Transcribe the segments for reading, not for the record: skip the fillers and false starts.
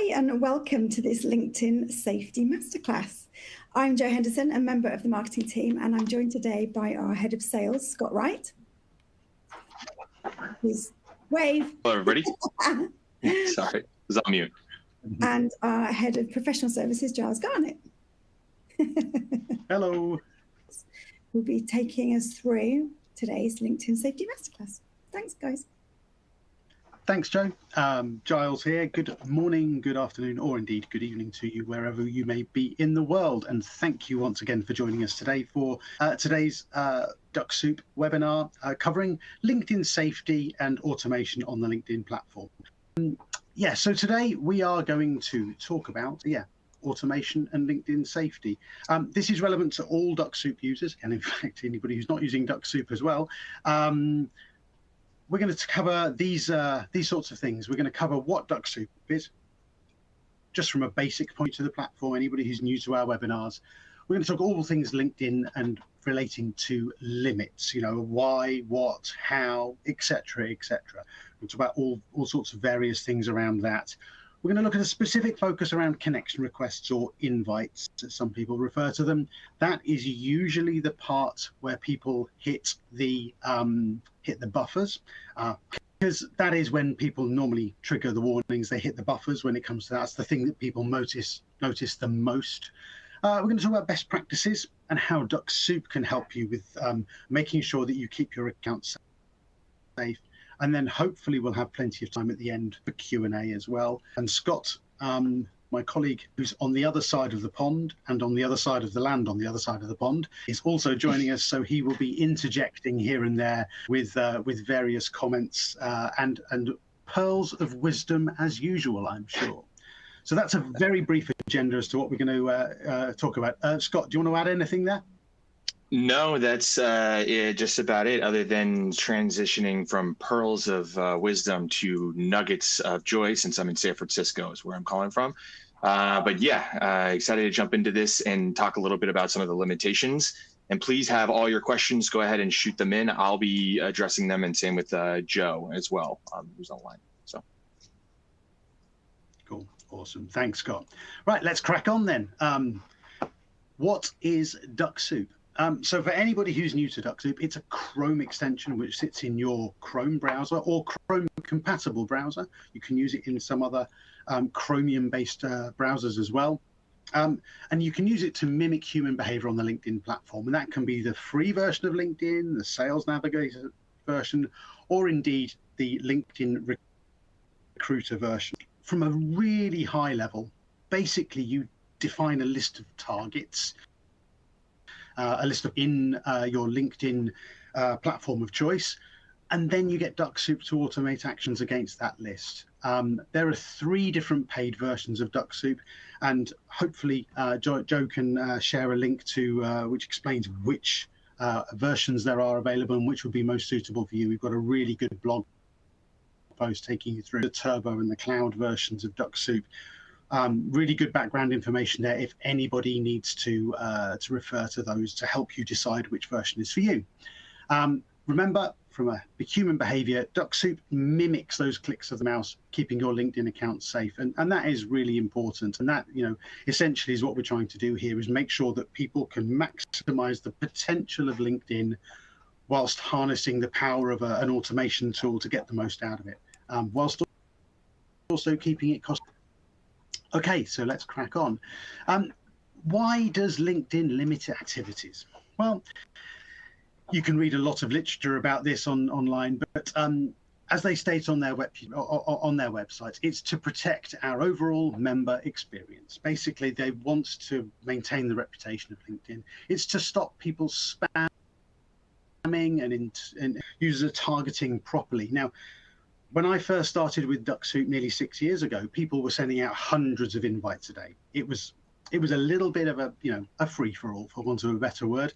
Hi, and welcome to this LinkedIn Safety Masterclass. I'm Jo Henderson, a member of the marketing team, and I'm joined today by our head of sales, Scott Wright. Please wave. Hello, everybody. Sorry, I was on mute. And our head of professional services, Giles Garnett. Hello. Will be taking us through today's LinkedIn Safety Masterclass. Thanks, guys. Thanks, Jo. Giles here. Good morning, good afternoon, or indeed good evening to you wherever you may be in the world. And thank you once again for joining us today for today's Dux-Soup webinar covering LinkedIn safety and automation on the LinkedIn platform. So today we are going to talk about, automation and LinkedIn safety. This is relevant to all Dux-Soup users, and in fact, anybody who's not using Dux-Soup as well. We're going to cover these sorts of things. We're going to cover what Dux-Soup is, just from a basic point to the platform, anybody who's new to our webinars. We're going to talk all things LinkedIn and relating to limits, why, what, how, etc., etc. We'll talk about all sorts of various things around that. We're going to look at a specific focus around connection requests, or invites, as some people refer to them. That is usually the part where people hit the buffers, because that is when people normally trigger the warnings. They hit the buffers when it comes to that. That's the thing that people notice the most. We're going to talk about best practices and how Dux-Soup can help you with making sure that you keep your accounts safe. And then hopefully we'll have plenty of time at the end for Q&A as well. And Scott, my colleague who's on the other side of the pond and on the other side of the land on the other side of the pond, is also joining us. So he will be interjecting here and there with various comments and pearls of wisdom as usual, I'm sure. So that's a very brief agenda as to what we're going to talk about. Scott, do you want to add anything there? No, that's just about it, other than transitioning from pearls of wisdom to nuggets of joy, since I'm in San Francisco is where I'm calling from. But yeah, excited to jump into this and talk a little bit about some of the limitations. And please have all your questions, go ahead and shoot them in. I'll be addressing them, and same with Jo as well, who's online. So. Cool, awesome. Thanks, Scott. Right, let's crack on then. What is Dux-Soup? So for anybody who's new to Dux-Soup, it's a Chrome extension which sits in your Chrome browser or Chrome compatible browser. You can use it in some other Chromium-based browsers as well. And you can use it to mimic human behavior on the LinkedIn platform. And that can be the free version of LinkedIn, the Sales Navigator version, or indeed the LinkedIn Recruiter version. From a really high level, basically you define a list of targets, a list of in your LinkedIn platform of choice, and then you get Dux-Soup to automate actions against that list. There are 3 different paid versions of Dux-Soup, and hopefully Jo can share a link to which explains which versions there are available and which would be most suitable for you. We've got a really good blog post taking you through the turbo and the cloud versions of Dux-Soup. Really good background information there if anybody needs to refer to those to help you decide which version is for you. Remember, from a human behavior, Dux-Soup mimics those clicks of the mouse, keeping your LinkedIn account safe. And that is really important. And that, essentially is what we're trying to do here, is make sure that people can maximize the potential of LinkedIn whilst harnessing the power of an automation tool to get the most out of it, whilst also keeping it cost. Okay, so let's crack on. Why does LinkedIn limit activities? Well, you can read a lot of literature about this online, but as they state on their websites, it's to protect our overall member experience. Basically, they want to maintain the reputation of LinkedIn. It's to stop people spamming and user targeting properly. Now, when I first started with Dux-Soup nearly 6 years ago, people were sending out hundreds of invites a day. It was a little bit of a free-for-all, for want of a better word.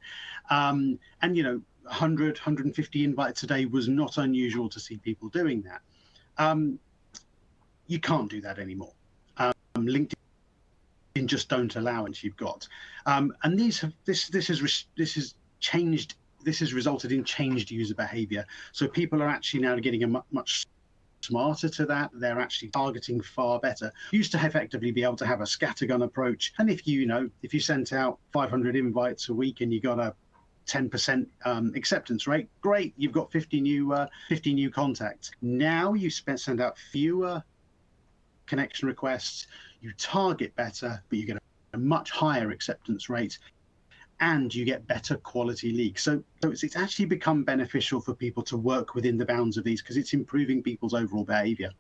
And 100, 150 invites a day was not unusual to see people doing that. You can't do that anymore. LinkedIn just don't allow it. You've got, and this has changed. This has resulted in changed user behavior. So people are actually now getting a much smarter to that. They're actually targeting far better. Used to effectively be able to have a scattergun approach, and if you sent out 500 invites a week and you got a 10% acceptance rate, great, you've got 50 new contacts. Now you send out fewer connection requests, you target better, but you get a much higher acceptance rate, and you get better quality leaks. So it's actually become beneficial for people to work within the bounds of these, because it's improving people's overall behavior.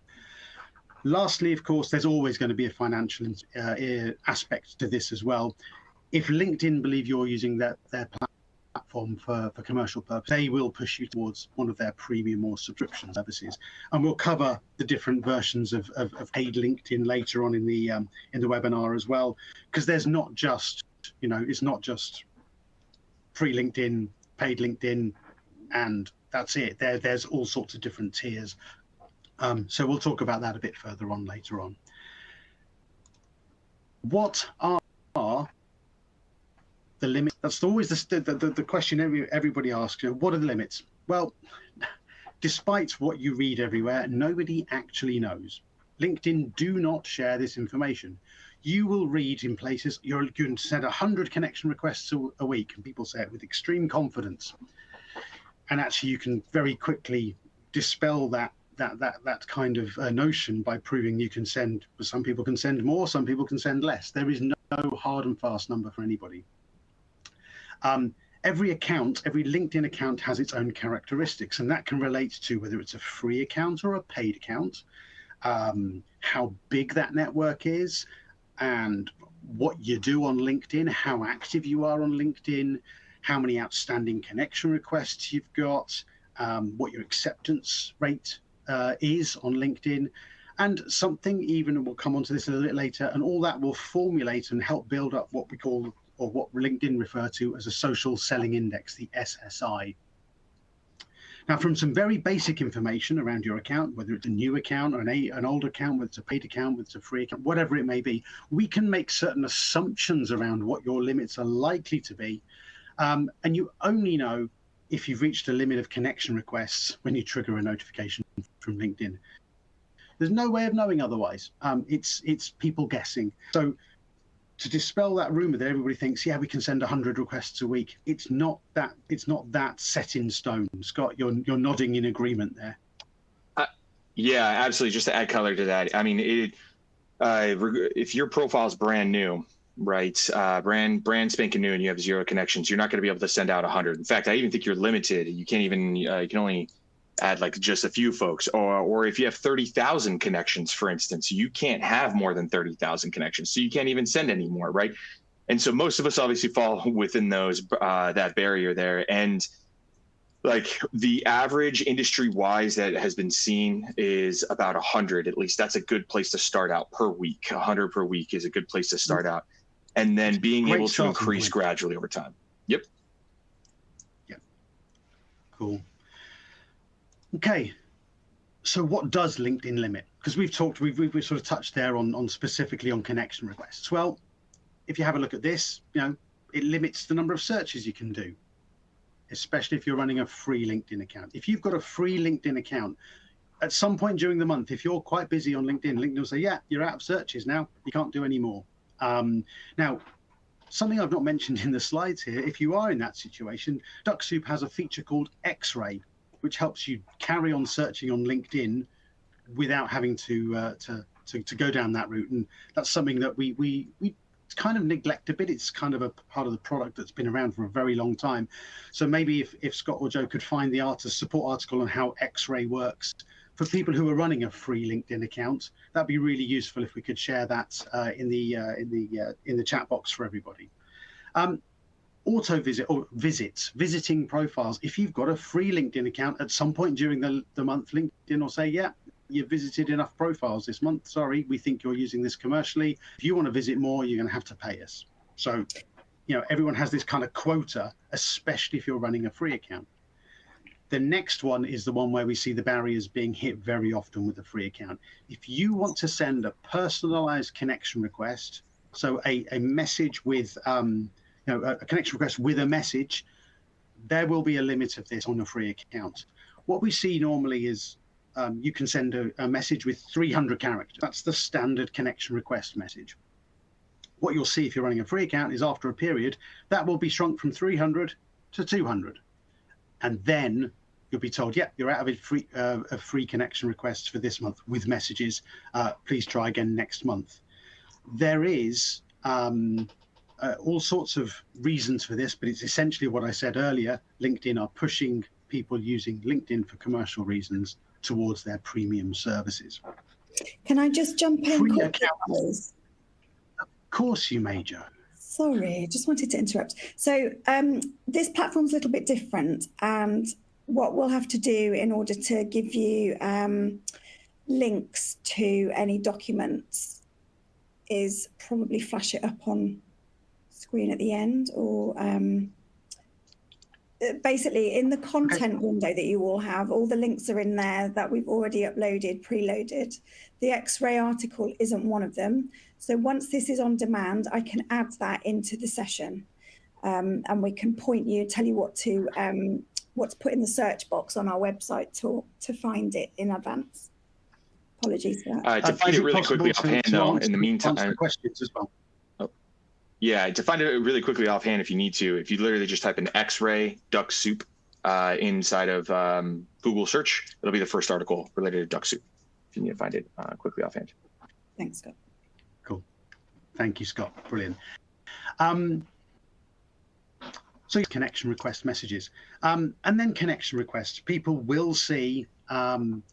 Lastly, of course, there's always going to be a financial aspect to this as well. If LinkedIn believe you're using their platform for commercial purpose, they will push you towards one of their premium or subscription services. And we'll cover the different versions of paid LinkedIn later on in the webinar as well, because there's not just, it's not just free LinkedIn, paid LinkedIn, and that's it. There's all sorts of different tiers. So we'll talk about that a bit further on later on. What are the limits? That's always the question everybody asks. What are the limits? Well, despite what you read everywhere, nobody actually knows. LinkedIn do not share this information. You will read in places, you can send 100 connection requests a week, and people say it with extreme confidence. And actually, you can very quickly dispel that kind of notion by proving you can send. Some people can send more, some people can send less. There is no hard and fast number for anybody. Every LinkedIn account has its own characteristics, and that can relate to whether it's a free account or a paid account, how big that network is, and what you do on LinkedIn, how active you are on LinkedIn, how many outstanding connection requests you've got, what your acceptance rate is on LinkedIn, and something even, and we'll come on to this a little bit later, and all that will formulate and help build up what we call, or what LinkedIn refer to as a social selling index, the SSI. Now, from some very basic information around your account, whether it's a new account or an old account, whether it's a paid account, whether it's a free account, whatever it may be, we can make certain assumptions around what your limits are likely to be. And you only know if you've reached a limit of connection requests when you trigger a notification from LinkedIn. There's no way of knowing otherwise. It's people guessing. So to dispel that rumor that everybody thinks, yeah, we can send 100 requests a week, it's not that set in stone. Scott, you're nodding in agreement there. Yeah, absolutely. Just to add color to that, I mean, if your profile is brand new, right, brand spanking new, and you have 0 connections, you're not going to be able to send out 100. In fact, I even think you're limited. You can't even you can only add like just a few folks, or if you have 30,000 connections, for instance, you can't have more than 30,000 connections, so you can't even send any more, right? And so most of us obviously fall within those that barrier there. And like the average industry wise that has been seen is about 100. At least that's a good place to start out per week. 100 per week is a good place to start out, and then being able to increase gradually over time. Yep. Yeah. Cool. Okay, so what does LinkedIn limit? Because we've sort of touched there on specifically on connection requests. Well, if you have a look at this, it limits the number of searches you can do, especially if you're running a free LinkedIn account. If you've got a free LinkedIn account, at some point during the month, if you're quite busy on LinkedIn, LinkedIn will say, yeah, you're out of searches now, you can't do any more. Now, something I've not mentioned in the slides here, if you are in that situation, Dux-Soup has a feature called X-Ray, which helps you carry on searching on LinkedIn without having to go down that route. And that's something that we kind of neglect a bit. It's kind of a part of the product that's been around for a very long time. So maybe if Scott or Joe could find the support article on how X-Ray works for people who are running a free LinkedIn account, that'd be really useful if we could share that in the chat box for everybody. Auto visit or visiting profiles. If you've got a free LinkedIn account, at some point during the month, LinkedIn will say, yeah, you've visited enough profiles this month. Sorry, we think you're using this commercially. If you want to visit more, you're going to have to pay us. So, everyone has this kind of quota, especially if you're running a free account. The next one is the one where we see the barriers being hit very often with a free account. If you want to send a personalized connection request, so a message with a connection request with a message, there will be a limit of this on a free account. What we see normally is you can send a message with 300 characters. That's the standard connection request message. What you'll see if you're running a free account is after a period, that will be shrunk from 300 to 200. And then you'll be told, yeah, you're out of free connection requests for this month with messages. Please try again next month. There is all sorts of reasons for this, but it's essentially what I said earlier. LinkedIn are pushing people using LinkedIn for commercial reasons towards their premium services. Can I just jump in Free quickly, account. please? Of course you may, Jo. Sorry, I just wanted to interrupt. So this platform's a little bit different, and what we'll have to do in order to give you links to any documents is probably flash it up on screen at the end, or basically in the content window that you all have, all the links are in there that we've already uploaded, preloaded. The X-ray article isn't one of them. So once this is on demand, I can add that into the session, and we can point you, tell you what to put in the search box on our website to find it in advance. Apologies for that. To find it really quickly offhand, though, in the meantime, answer questions as well. Yeah, to find it really quickly offhand, if you need to, if you literally just type in X-ray Dux-Soup inside of Google search, it'll be the first article related to Dux-Soup. If you need to find it quickly offhand. Thanks, Scott. Cool. Thank you, Scott. Brilliant. So connection request messages, and then connection requests. People will see,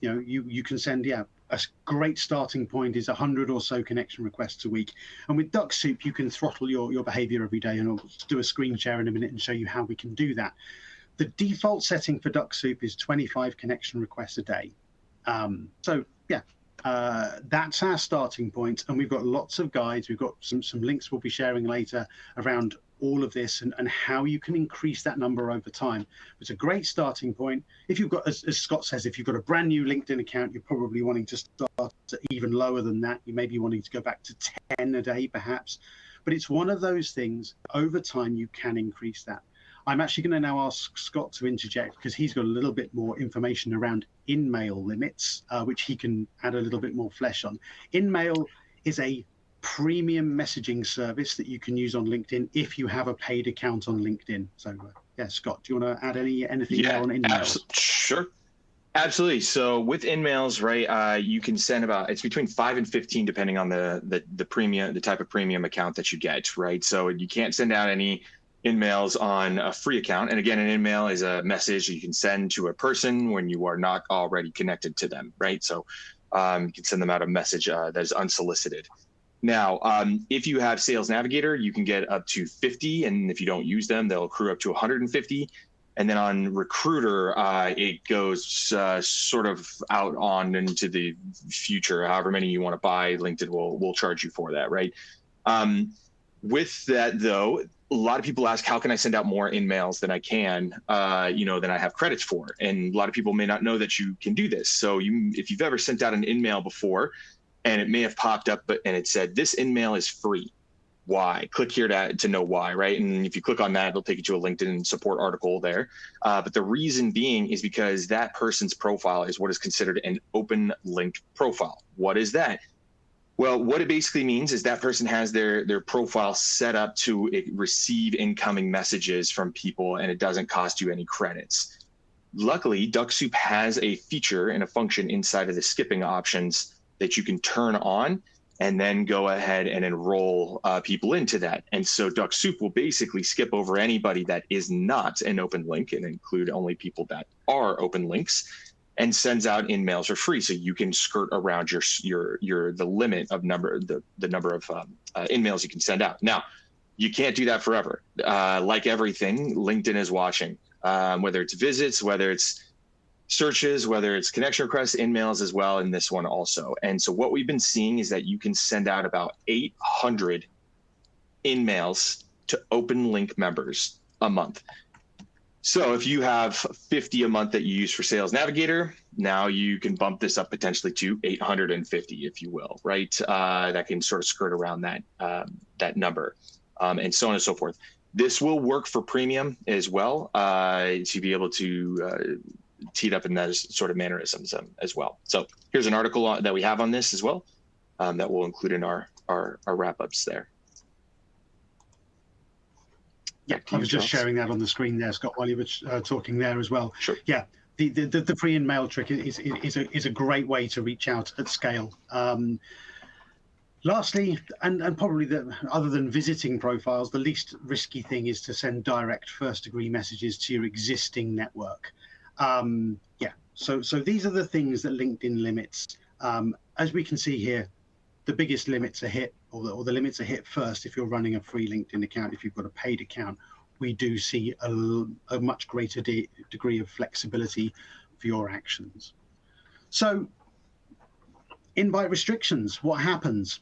you can send, a great starting point is 100 or so connection requests a week. And with Dux-Soup, you can throttle your behavior every day, and I'll do a screen share in a minute and show you how we can do that. The default setting for Dux-Soup is 25 connection requests a day. That's our starting point, and we've got lots of guides. We've got some links we'll be sharing later around all of this and how you can increase that number over time. It's a great starting point. If you've got, as Scott says, if you've got a brand new LinkedIn account, you're probably wanting to start even lower than that. You may be wanting to go back to 10 a day, perhaps. But it's one of those things, over time, you can increase that. I'm actually going to now ask Scott to interject because he's got a little bit more information around in-mail limits, which he can add a little bit more flesh on. In-mail is a premium messaging service that you can use on LinkedIn if you have a paid account on LinkedIn. So, Scott, do you want to add anything more on in-mail? Sure. Absolutely. So with in-mails, right, you can send it's between 5 and 15, depending on the premium, the type of premium account that you get, right? So you can't send out any in-mails on a free account. And again, an in-mail is a message you can send to a person when you are not already connected to them, right? So you can send them out a message that is unsolicited. Now, if you have Sales Navigator, you can get up to 50, and if you don't use them, they'll accrue up to 150. And then on Recruiter, it goes sort of out on into the future. However many you want to buy, LinkedIn will charge you for that, right? With that, though, a lot of people ask, how can I send out more in-mails than I can, than I have credits for? And a lot of people may not know that you can do this. So if you've ever sent out an in-mail before, and it may have popped up, and it said, this in-mail is free. Why? Click here to know why, right? And if you click on that, it'll take you to a LinkedIn support article there. But the reason being is because that person's profile is what is considered an open link profile. What is that? Well, what it basically means is that person has their profile set up to receive incoming messages from people, and it doesn't cost you any credits. Luckily, Dux-Soup has a feature and a function inside of the skipping options that you can turn on and then go ahead and enroll people into that. And so Dux-Soup will basically skip over anybody that is not an open link and include only people that are open links, and sends out in-mails for free. So you can skirt around the limit of the number of in-mails you can send out. Now, you can't do that forever. Like everything, LinkedIn is watching, whether it's visits, whether it's searches, whether it's connection requests, in-mails as well, and this one also. And so what we've been seeing is that you can send out about 800 in-mails to open link members a month. So if you have 50 a month that you use for Sales Navigator, now you can bump this up potentially to 850, if you will, right? That can sort of skirt around that number, and so on and so forth. This will work for premium as well, to be able to teed up in those sort of mannerisms as well. So here's an article that we have on this as well that we'll include in our wrap-ups there. Yeah, I was just sharing that on the screen there, Scott, while you were talking there as well. Sure. Yeah, the free in mail trick is a great way to reach out at scale. Lastly, and probably other than visiting profiles, the least risky thing is to send direct first-degree messages to your existing network. Yeah, so these are the things that LinkedIn limits. As we can see here, the biggest limits are hit, or the limits are hit first if you're running a free LinkedIn account. If you've got a paid account, we do see a much greater degree of flexibility for your actions. So, invite restrictions, what happens?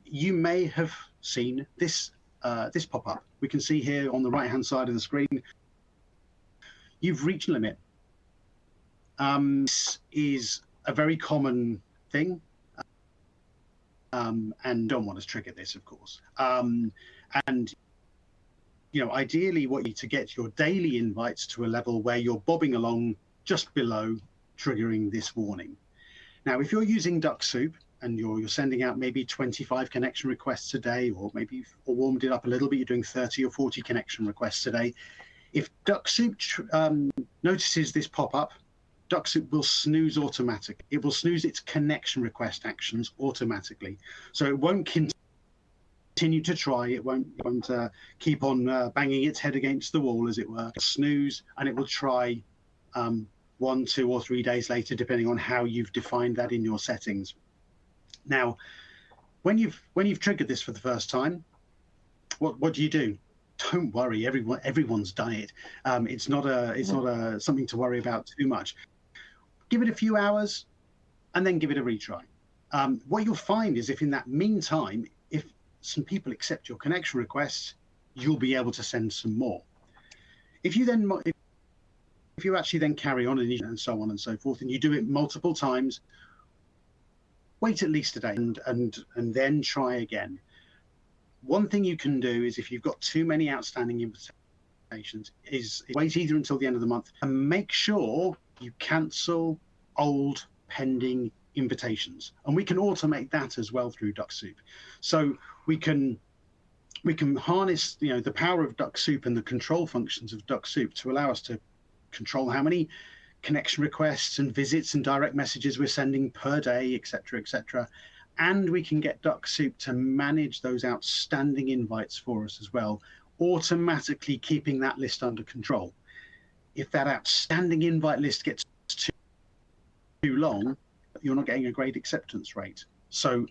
You may have seen this pop up. We can see here on the right-hand side of the screen, you've reached a limit. This is a very common thing, and don't want to trigger this, of course. And ideally, what you need to get your daily invites to a level where you're bobbing along just below triggering this warning. Now, if you're using Dux-Soup and you're sending out maybe 25 connection requests a day, or maybe you've warmed it up a little bit, you're doing 30 or 40 connection requests a day. If Dux-Soup notices this pop-up, Dux-Soup will snooze automatically. It will snooze its connection request actions automatically. So it won't continue to try. It won't keep on banging its head against the wall, as it were. It'll snooze, and it will try 1, 2, or 3 days later, depending on how you've defined that in your settings. Now, when you've triggered this for the first time, what do? Don't worry, everyone's done it. It's not something to worry about too much. Give it a few hours, and then give it a retry. What you'll find is, if in that meantime, if some people accept your connection requests, you'll be able to send some more. If you actually then carry on and so on and so forth, and you do it multiple times, wait at least a day and then try again. One thing you can do is, if you've got too many outstanding invitations, is wait either until the end of the month and make sure you cancel old pending invitations. And we can automate that as well through Dux-Soup. So we can harness the power of Dux-Soup and the control functions of Dux-Soup to allow us to control how many connection requests and visits and direct messages we're sending per day, etc., etc. And we can get Dux-Soup to manage those outstanding invites for us as well, automatically keeping that list under control. If that outstanding invite list gets too long, you're not getting a great acceptance rate. So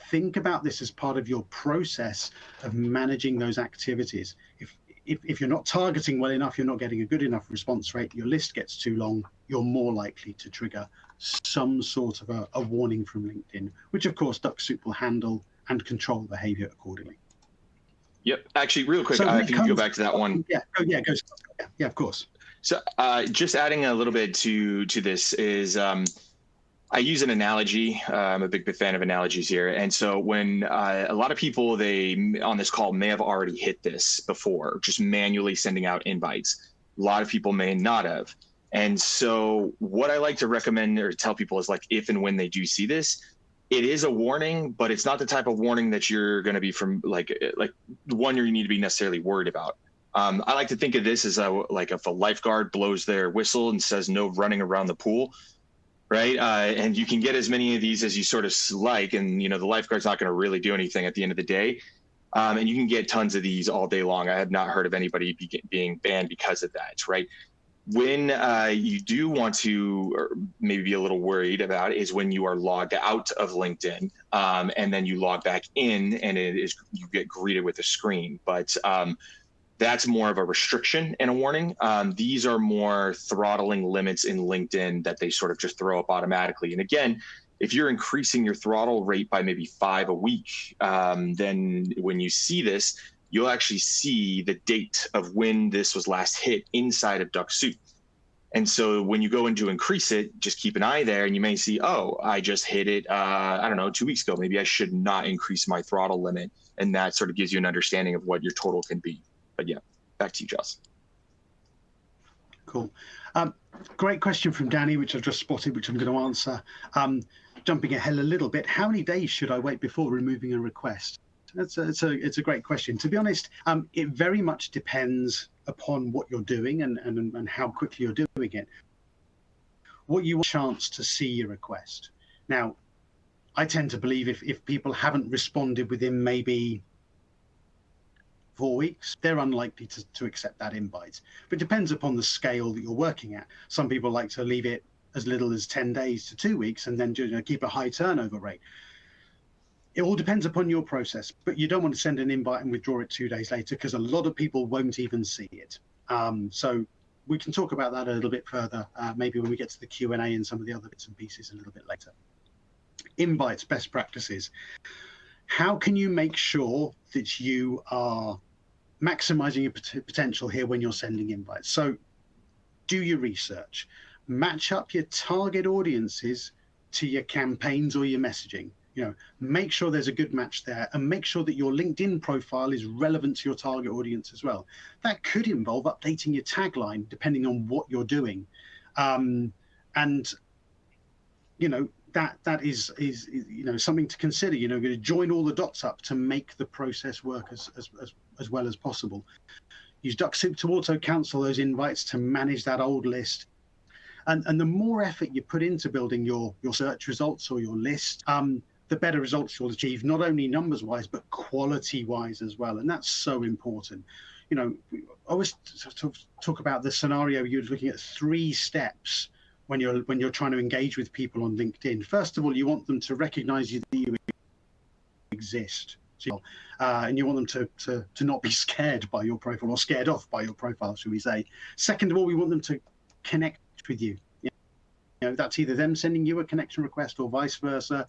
think about this as part of your process of managing those activities. If you're not targeting well enough, you're not getting a good enough response rate, your list gets too long, you're more likely to trigger some sort of a warning from LinkedIn, which of course Dux-Soup will handle and control behavior accordingly. Yep. Actually, real quick, So if you can go back to that one. Yeah, of course. So just adding a little bit to this is I use an analogy. I'm a big fan of analogies here. And so when a lot of people on this call may have already hit this before, just manually sending out invites. A lot of people may not have. And so what I like to recommend or tell people is, like, if and when they do see this, it is a warning, but it's not the type of warning that you're going to be from like the one you need to be necessarily worried about. I like to think of this as like if a lifeguard blows their whistle and says no running around the pool, right? And you can get as many of these as you sort of like, and the lifeguard's not going to really do anything at the end of the day. And you can get tons of these all day long. I have not heard of anybody being banned because of that, right? When you do want to, or maybe be a little worried about, is when you are logged out of LinkedIn and then you log back in, and you get greeted with a screen. But that's more of a restriction and a warning. These are more throttling limits in LinkedIn that they sort of just throw up automatically. And again, if you're increasing your throttle rate by maybe 5 a week, then when you see this, you'll actually see the date of when this was last hit inside of Dux-Soup. And so when you go in to increase it, just keep an eye there, and you may see, oh, I just hit it, 2 weeks ago. Maybe I should not increase my throttle limit. And that sort of gives you an understanding of what your total can be. But yeah, back to you, Joss. Cool. Great question from Danny, which I've just spotted, which I'm going to answer. Jumping ahead a little bit, how many days should I wait before removing a request? It's a great question. To be honest, it very much depends upon what you're doing and how quickly you're doing it. What you want a chance to see your request. Now, I tend to believe if people haven't responded within maybe 4 weeks, they're unlikely to accept that invite. But it depends upon the scale that you're working at. Some people like to leave it as little as 10 days to 2 weeks and then keep a high turnover rate. It all depends upon your process, but you don't want to send an invite and withdraw it 2 days later because a lot of people won't even see it. So we can talk about that a little bit further, maybe when we get to the Q&A and some of the other bits and pieces a little bit later. Invites, best practices. How can you make sure that you are maximizing your potential here when you're sending invites? So do your research. Match up your target audiences to your campaigns or your messaging. Make sure there's a good match there, and make sure that your LinkedIn profile is relevant to your target audience as well. That could involve updating your tagline depending on what you're doing. And that is something to consider. Going to join all the dots up to make the process work as well as possible. Use Dux-Soup to auto cancel those invites to manage that old list. And the more effort you put into building your search results or your list, the better results you'll achieve, not only numbers wise, but quality wise as well. And that's so important. I always talk about the scenario you're looking at 3 steps when you're trying to engage with people on LinkedIn. First of all, you want them to recognize that you exist. And you want them to not be scared by your profile, or scared off by your profile, should we say. Second of all, we want them to connect with you. That's either them sending you a connection request or vice versa,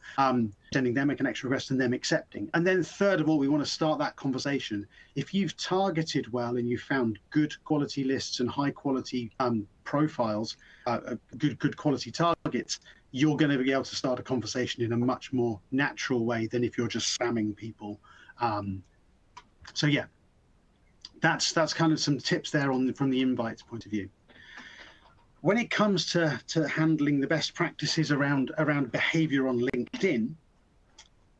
sending them a connection request and them accepting. And then third of all, we want to start that conversation. If you've targeted well and you found good quality lists and high quality profiles, good quality targets, you're going to be able to start a conversation in a much more natural way than if you're just spamming people. So yeah, that's kind of some tips there from the invites point of view. When it comes to handling the best practices around behavior on LinkedIn,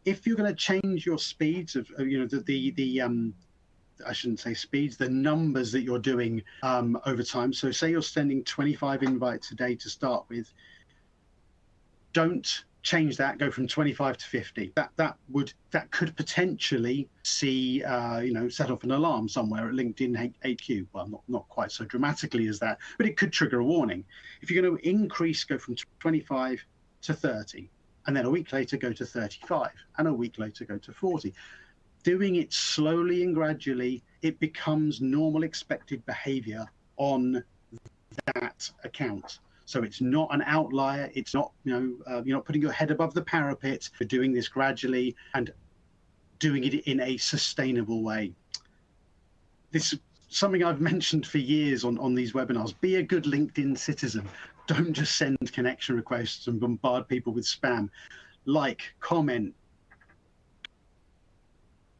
if you're going to change your speeds of I shouldn't say speeds, the numbers that you're doing over time. So say you're sending 25 invites a day to start with, don't change that, go from 25 to 50. That could potentially see set off an alarm somewhere at LinkedIn HQ. Well, not quite so dramatically as that, but it could trigger a warning. If you're going to increase, go from 25 to 30, and then a week later go to 35, and a week later go to 40. Doing it slowly and gradually, it becomes normal expected behavior on that account. So it's not an outlier. It's not, you're not putting your head above the parapet. You're doing this gradually and doing it in a sustainable way. This is something I've mentioned for years on these webinars. Be a good LinkedIn citizen. Don't just send connection requests and bombard people with spam. Like, comment,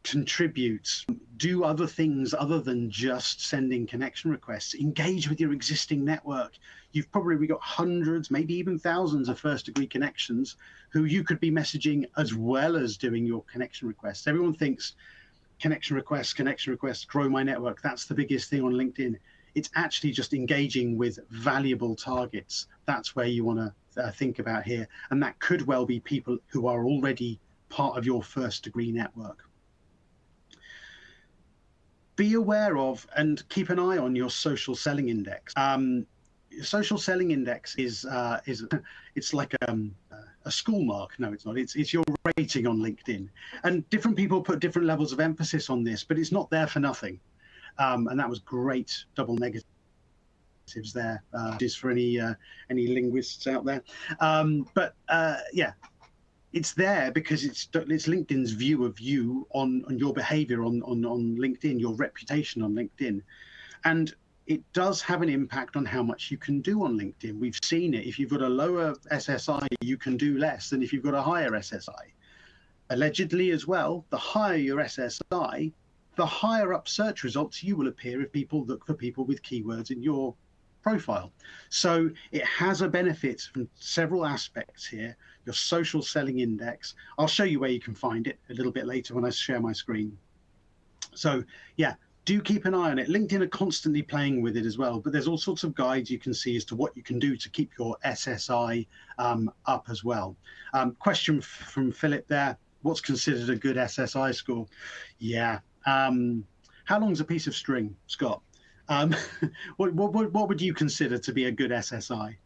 contribute, do other things other than just sending connection requests. Engage with your existing network. You've probably got hundreds, maybe even thousands of first-degree connections who you could be messaging as well as doing your connection requests. Everyone thinks connection requests, grow my network. That's the biggest thing on LinkedIn. It's actually just engaging with valuable targets. That's where you want to think about here. And that could well be people who are already part of your first-degree network. Be aware of and keep an eye on your social selling index. Social selling index is it's like a school mark. No, it's not. It's your rating on LinkedIn. And different people put different levels of emphasis on this, but it's not there for nothing. And that was great double negatives there, just for any linguists out there. Yeah. It's there because it's LinkedIn's view of you on your behavior on LinkedIn, your reputation on LinkedIn. And it does have an impact on how much you can do on LinkedIn. We've seen it. If you've got a lower SSI, you can do less than if you've got a higher SSI. Allegedly as well, the higher your SSI, the higher up search results you will appear if people look for people with keywords in your profile. So it has a benefit from several aspects here. Your social selling index. I'll show you where you can find it a little bit later when I share my screen. So yeah, do keep an eye on it. LinkedIn are constantly playing with it as well, but there's all sorts of guides you can see as to what you can do to keep your SSI up as well. Question from Philip there. What's considered a good SSI score? Yeah. How long is a piece of string, Scott? What would you consider to be a good SSI?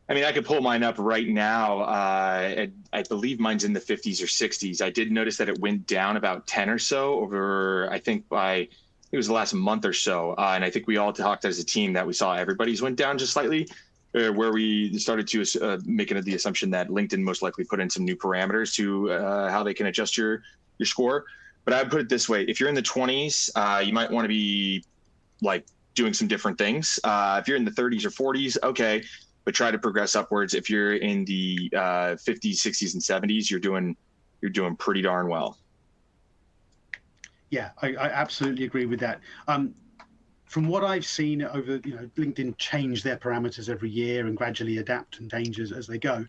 I mean, I could pull mine up right now. I believe mine's in the 50s or 60s. I did notice that it went down about 10 or so over, I think it was the last month or so. And I think we all talked as a team that we saw everybody's went down just slightly, where we started to making the assumption that LinkedIn most likely put in some new parameters to how they can adjust your score. But I would put it this way. If you're in the 20s, you might want to be like doing some different things. If you're in the 30s or 40s, okay, but try to progress upwards. If you're in the 50s, 60s, and 70s, you're doing pretty darn well. Yeah, I absolutely agree with that. From what I've seen over, LinkedIn change their parameters every year and gradually adapt and change as they go.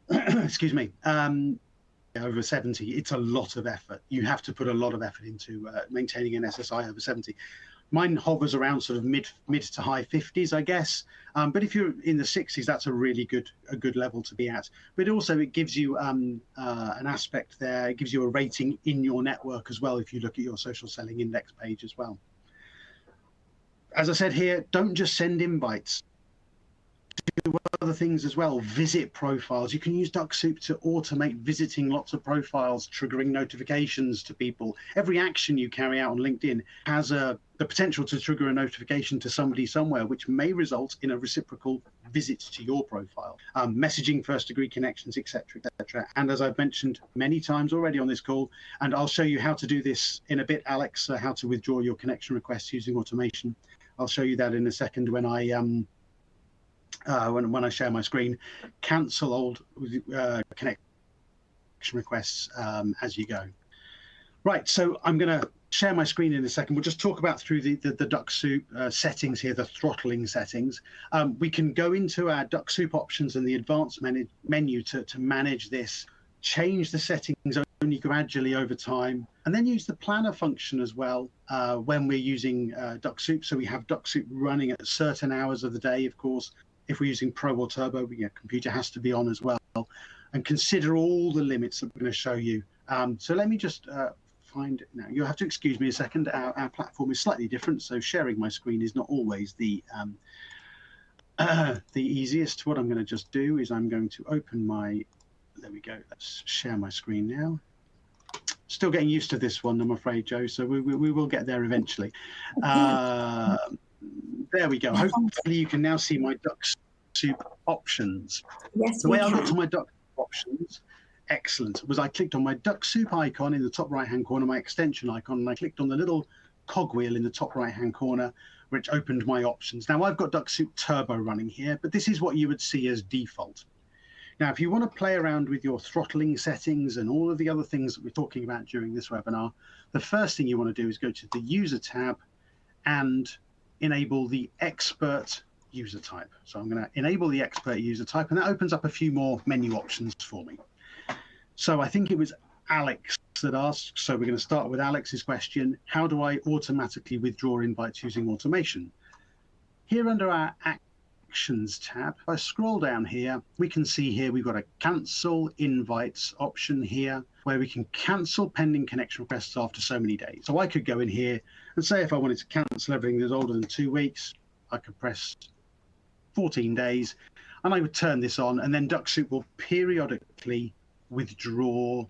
Excuse me. Over 70, it's a lot of effort. You have to put a lot of effort into maintaining an SSI over 70. Mine hovers around sort of mid to high 50s, I guess. But if you're in the 60s, that's a really good level to be at. But also it gives you an aspect there. It gives you a rating in your network as well if you look at your social selling index page as well. As I said here, don't just send invites. Do other things as well. Visit profiles. You can use Dux-Soup to automate visiting lots of profiles, triggering notifications to people. Every action you carry out on LinkedIn has the potential to trigger a notification to somebody somewhere, which may result in a reciprocal visit to your profile. Messaging, first-degree connections, etc., etc. And as I've mentioned many times already on this call, and I'll show you how to do this in a bit, Alex, how to withdraw your connection requests using automation. I'll show you that in a second when I when I share my screen. Cancel old connection requests as you go. Right, so I'm going to share my screen in a second. We'll just talk about through the Dux-Soup settings here, the throttling settings. We can go into our Dux-Soup options and the advanced menu to manage this, change the settings only gradually over time, and then use the planner function as well when we're using Dux-Soup. So we have Dux-Soup running at certain hours of the day, of course. If we're using Pro or Turbo, computer has to be on as well. And consider all the limits that we're going to show you. So let me just find it now. You'll have to excuse me a second. Our platform is slightly different, so sharing my screen is not always the easiest. What I'm going to just do is I'm going to open my, there we go, let's share my screen now. Still getting used to this one, I'm afraid, Joe, so we will get there eventually. There we go. Hopefully you can now see my Dux-Soup options. Yes, the way I got to my Dux-Soup options, excellent, was I clicked on my Dux-Soup icon in the top right-hand corner, my extension icon, and I clicked on the little cogwheel in the top right-hand corner, which opened my options. Now I've got Dux-Soup Turbo running here, but this is what you would see as default. Now, if you want to play around with your throttling settings and all of the other things that we're talking about during this webinar, the first thing you want to do is go to the User tab and enable the Expert User Type. So I'm going to enable the Expert User Type, and that opens up a few more menu options for me. So I think it was Alex that asked, so we're going to start with Alex's question, how do I automatically withdraw invites using automation? Here under our Actions tab, if I scroll down here, we can see here we've got a Cancel Invites option here, where we can cancel pending connection requests after so many days. So I could go in here and say if I wanted to cancel everything that's older than 2 weeks, I could press 14 days, and I would turn this on, and then Dux-Soup will periodically withdraw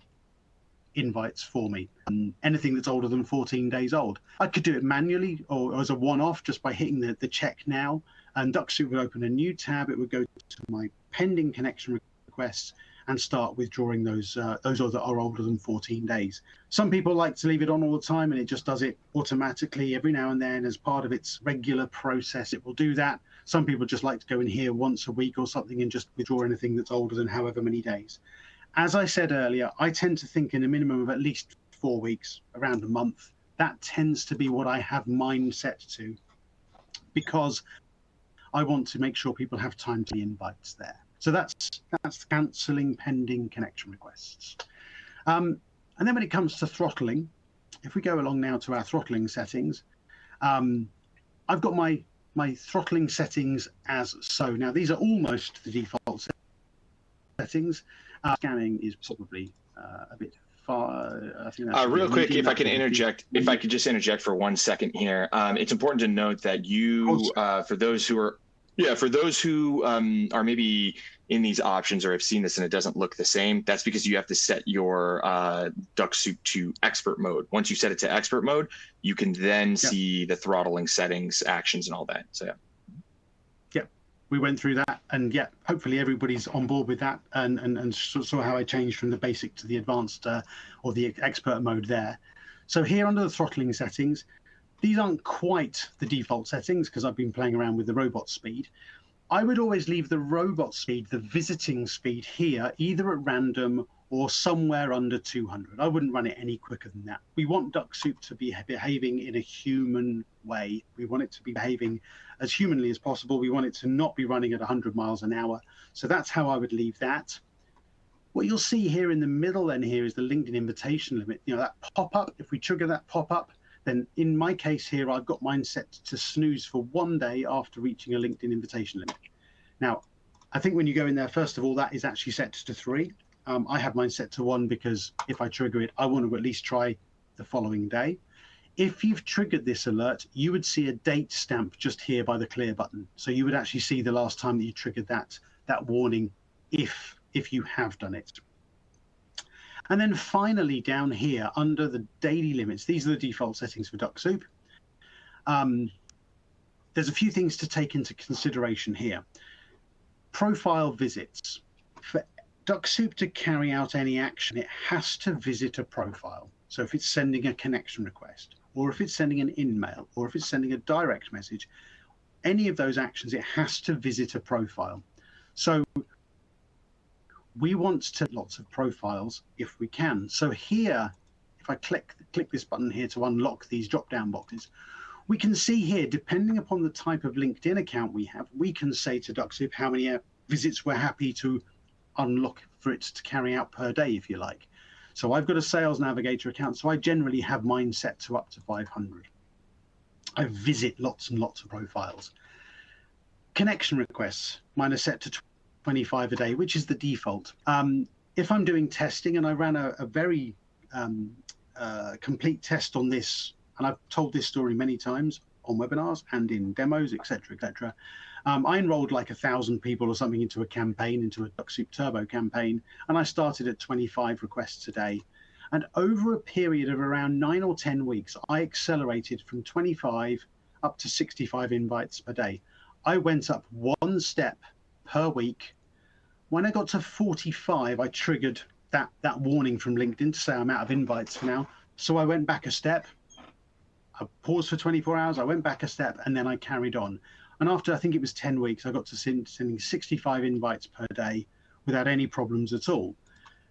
invites for me. And anything that's older than 14 days old. I could do it manually or as a one-off just by hitting the check now, and Dux-Soup would open a new tab. It would go to my pending connection requests and start withdrawing those that are older than 14 days. Some people like to leave it on all the time, and it just does it automatically every now and then as part of its regular process. It will do that. Some people just like to go in here once a week or something and just withdraw anything that's older than however many days. As I said earlier, I tend to think in a minimum of at least 4 weeks, around a month, That tends to be what I have mine set to, because I want to make sure people have time to the invites there. So that's cancelling pending connection requests. And then when it comes to throttling, if we go along now to our throttling settings, I've got my throttling settings as so. Now these are almost the default settings. Scanning is probably a bit far. I think that's real quick, if I can interject, if I could just interject for 1 second here, it's important to note that you, for those who are, for those who are maybe in these options or have seen this and it doesn't look the same, that's because you have to set your Dux-Soup to expert mode. Once you set it to expert mode, you can then see the throttling settings, actions, and all that. So yeah, we went through that, and yeah, hopefully everybody's on board with that, and saw how I changed from the basic to the advanced or the expert mode there. So here under the throttling settings, these aren't quite the default settings because I've been playing around with the robot speed. I would always leave the robot speed, the visiting speed here, either at random or somewhere under 200. I wouldn't run it any quicker than that. We want Dux-Soup to be behaving in a human way. We want it to be behaving as humanly as possible. We want it to not be running at 100 miles an hour. So that's how I would leave that. What you'll see here in the middle then here is the LinkedIn invitation limit. You know, that pop-up, if we trigger that pop-up, then in my case here, I've got mine set to snooze for 1 day after reaching a LinkedIn invitation limit. Now, I think when you go in there, first of all, that is actually set to 3. I have mine set to 1 because if I trigger it, I want to at least try the following day. If you've triggered this alert, you would see a date stamp just here by the clear button. So you would actually see the last time that you triggered that warning if you have done it. And then finally down here under the daily limits, these are the default settings for Dux-Soup. There's a few things to take into consideration here. Profile visits. For Dux-Soup to carry out any action, it has to visit a profile. So if it's sending a connection request, or if it's sending an in-mail, or if it's sending a direct message, any of those actions, it has to visit a profile. So we want to lots of profiles if we can. So here, if I click this button here to unlock these drop-down boxes, we can see here, depending upon the type of LinkedIn account we have, we can say to Dux-Soup how many visits we're happy to unlock for it to carry out per day, if you like. So I've got a Sales Navigator account, so I generally have mine set to up to 500. I visit lots and lots of profiles. Connection requests, mine are set to 25 a day, which is the default. If I'm doing testing, and I ran a very complete test on this, and I've told this story many times on webinars and in demos, etc., etc. I enrolled like 1,000 people or something into a campaign, into a Dux-Soup Turbo campaign, and I started at 25 requests a day. And over a period of around 9 or 10 weeks, I accelerated from 25 up to 65 invites per day. I went up 1 step per week. When I got to 45, I triggered that warning from LinkedIn to say I'm out of invites for now. So I went back a step. I paused for 24 hours. I went back a step, and then I carried on. And after, I think it was 10 weeks, I got to sending 65 invites per day without any problems at all.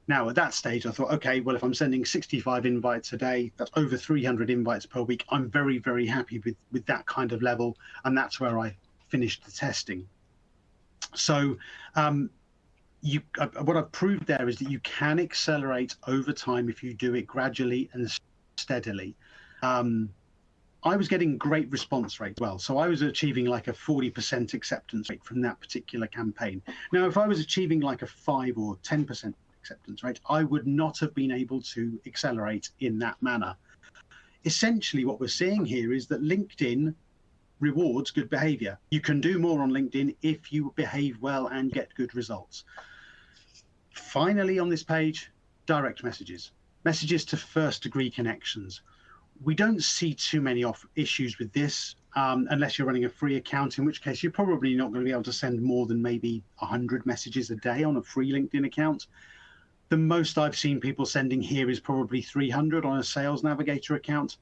Now, at that stage, I thought, okay, well, if I'm sending 65 invites a day, that's over 300 invites per week. I'm very, very happy with that kind of level. And that's where I finished the testing. So what I've proved there is that you can accelerate over time if you do it gradually and steadily. I was getting great response rate as well. So I was achieving like a 40% acceptance rate from that particular campaign. Now, if I was achieving like a 5 or 10% acceptance rate, I would not have been able to accelerate in that manner. Essentially, what we're seeing here is that LinkedIn rewards good behavior. You can do more on LinkedIn if you behave well and get good results. Finally, on this page, direct messages. Messages to first-degree connections. We don't see too many issues with this unless you're running a free account, in which case you're probably not going to be able to send more than maybe 100 messages a day on a free LinkedIn account. The most I've seen people sending here is probably 300 on a Sales Navigator account.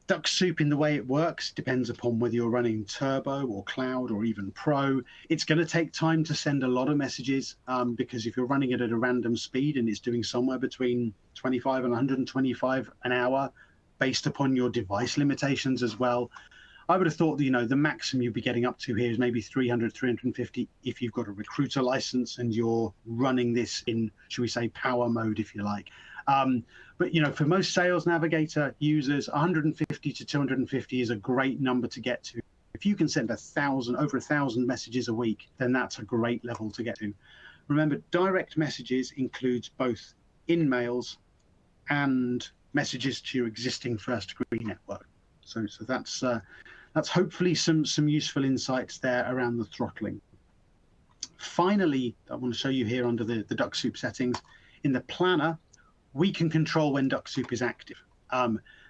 Dux-Soup, in the way it works, depends upon whether you're running Turbo or Cloud or even Pro. It's going to take time to send a lot of messages because if you're running it at a random speed and it's doing somewhere between 25 and 125 an hour, based upon your device limitations as well. I would have thought that, you know, the maximum you'd be getting up to here is maybe 300, 350 if you've got a recruiter license and you're running this in, should we say, power mode, if you like. But, you know, for most Sales Navigator users, 150 to 250 is a great number to get to. If you can send over 1,000 messages a week, then that's a great level to get to. Remember, direct messages includes both in-mails and messages to your existing first degree network. So that's hopefully some useful insights there around the throttling. Finally, I want to show you here under the Dux-Soup settings. In the planner, we can control when Dux-Soup is active.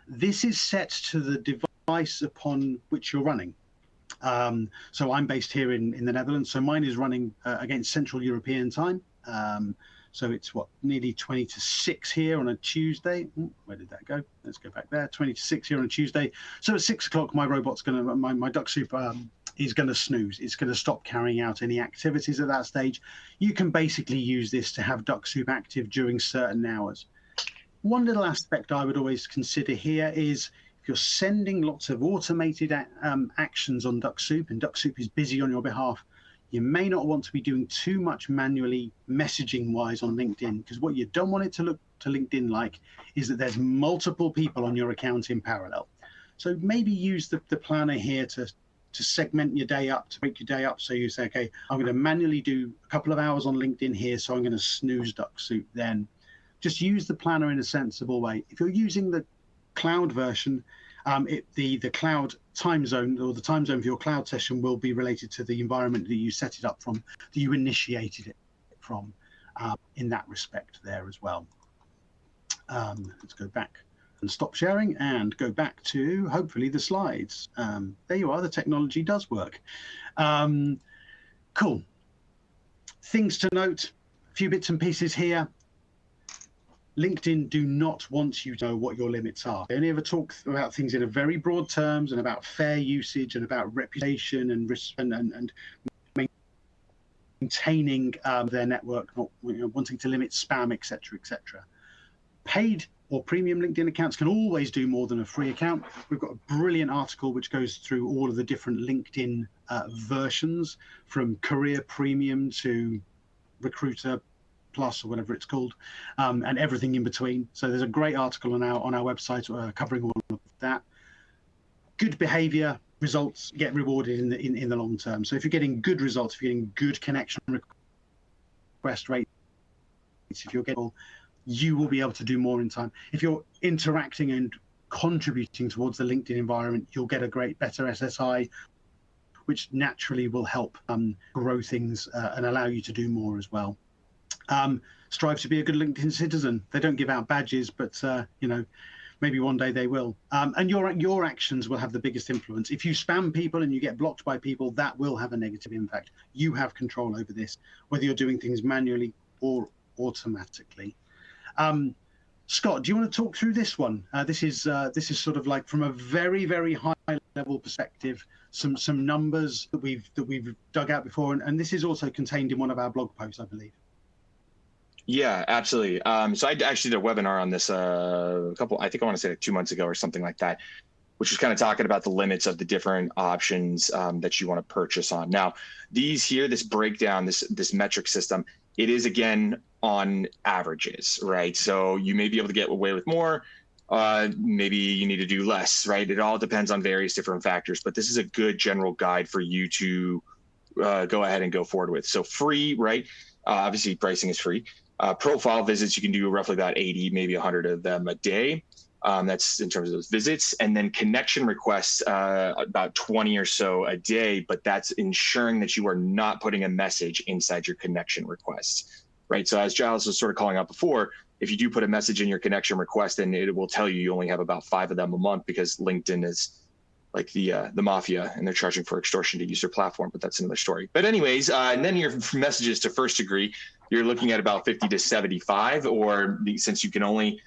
This is set to the device upon which you're running. So I'm based here in the Netherlands, so mine is running against Central European time. So it's what, nearly 20 to 6 here on a Tuesday. Ooh, where did that go? Let's go back there. 20 to 6 here on a Tuesday. So at 6 o'clock, my robot's going to, my Dux-Soup is going to snooze. It's going to stop carrying out any activities at that stage. You can basically use this to have Dux-Soup active during certain hours. One little aspect I would always consider here is if you're sending lots of automated actions on Dux-Soup and Dux-Soup is busy on your behalf, you may not want to be doing too much manually messaging-wise on LinkedIn, because what you don't want it to look to LinkedIn like is that there's multiple people on your account in parallel. So maybe use the planner here to segment your day up, to break your day up. So you say, okay, I'm going to manually do a couple of hours on LinkedIn here, so I'm going to snooze Dux-Soup then. Just use the planner in a sensible way. If you're using the cloud version, the cloud time zone, or the time zone for your cloud session, will be related to the environment that you set it up from, that you initiated it from, in that respect there as well. Let's go back and stop sharing and go back to hopefully the slides. There you are, the technology does work. Cool. Things to note, a few bits and pieces here. LinkedIn do not want you to know what your limits are. They only ever talk about things in a very broad terms and about fair usage and about reputation and risk and maintaining their network, not wanting to limit spam, etc., etc. Paid or premium LinkedIn accounts can always do more than a free account. We've got a brilliant article which goes through all of the different LinkedIn versions, from career premium to recruiter plus, or whatever it's called, and everything in between. So there's a great article on our website covering all of that. Good behavior results get rewarded in the long term. So if you're getting good results, if you're getting good connection request rates, if you're getting, you will be able to do more in time. If you're interacting and contributing towards the LinkedIn environment, you'll get a better SSI, which naturally will help grow things and allow you to do more as well. Strive to be a good LinkedIn citizen. They don't give out badges, but you know, maybe one day they will. And your actions will have the biggest influence. If you spam people and you get blocked by people, that will have a negative impact. You have control over this, whether you're doing things manually or automatically. Scott, do you want to talk through this one? This is sort of like, from a very, very high level perspective, some numbers that we've dug out before, and this is also contained in one of our blog posts, I believe. Yeah, absolutely. So I actually did a webinar on this I think I want to say like 2 months ago or something like that, which was kind of talking about the limits of the different options that you want to purchase on. Now, these here, this breakdown, this metric system, it is again on averages, right? So you may be able to get away with more, maybe you need to do less, right? It all depends on various different factors, but this is a good general guide for you to go ahead and go forward with. So free, right? Obviously pricing is free. Profile visits, you can do roughly about 80, maybe 100 of them a day. That's in terms of those visits. And then connection requests, about 20 or so a day, but that's ensuring that you are not putting a message inside your connection requests, right? So as Giles was sort of calling out before, if you do put a message in your connection request, then it will tell you only have about 5 of them a month, because LinkedIn is like the mafia, and they're charging for extortion to use their platform, but that's another story. But anyways, and then your messages to first degree, you're looking at about 50 to 75, or since you can only,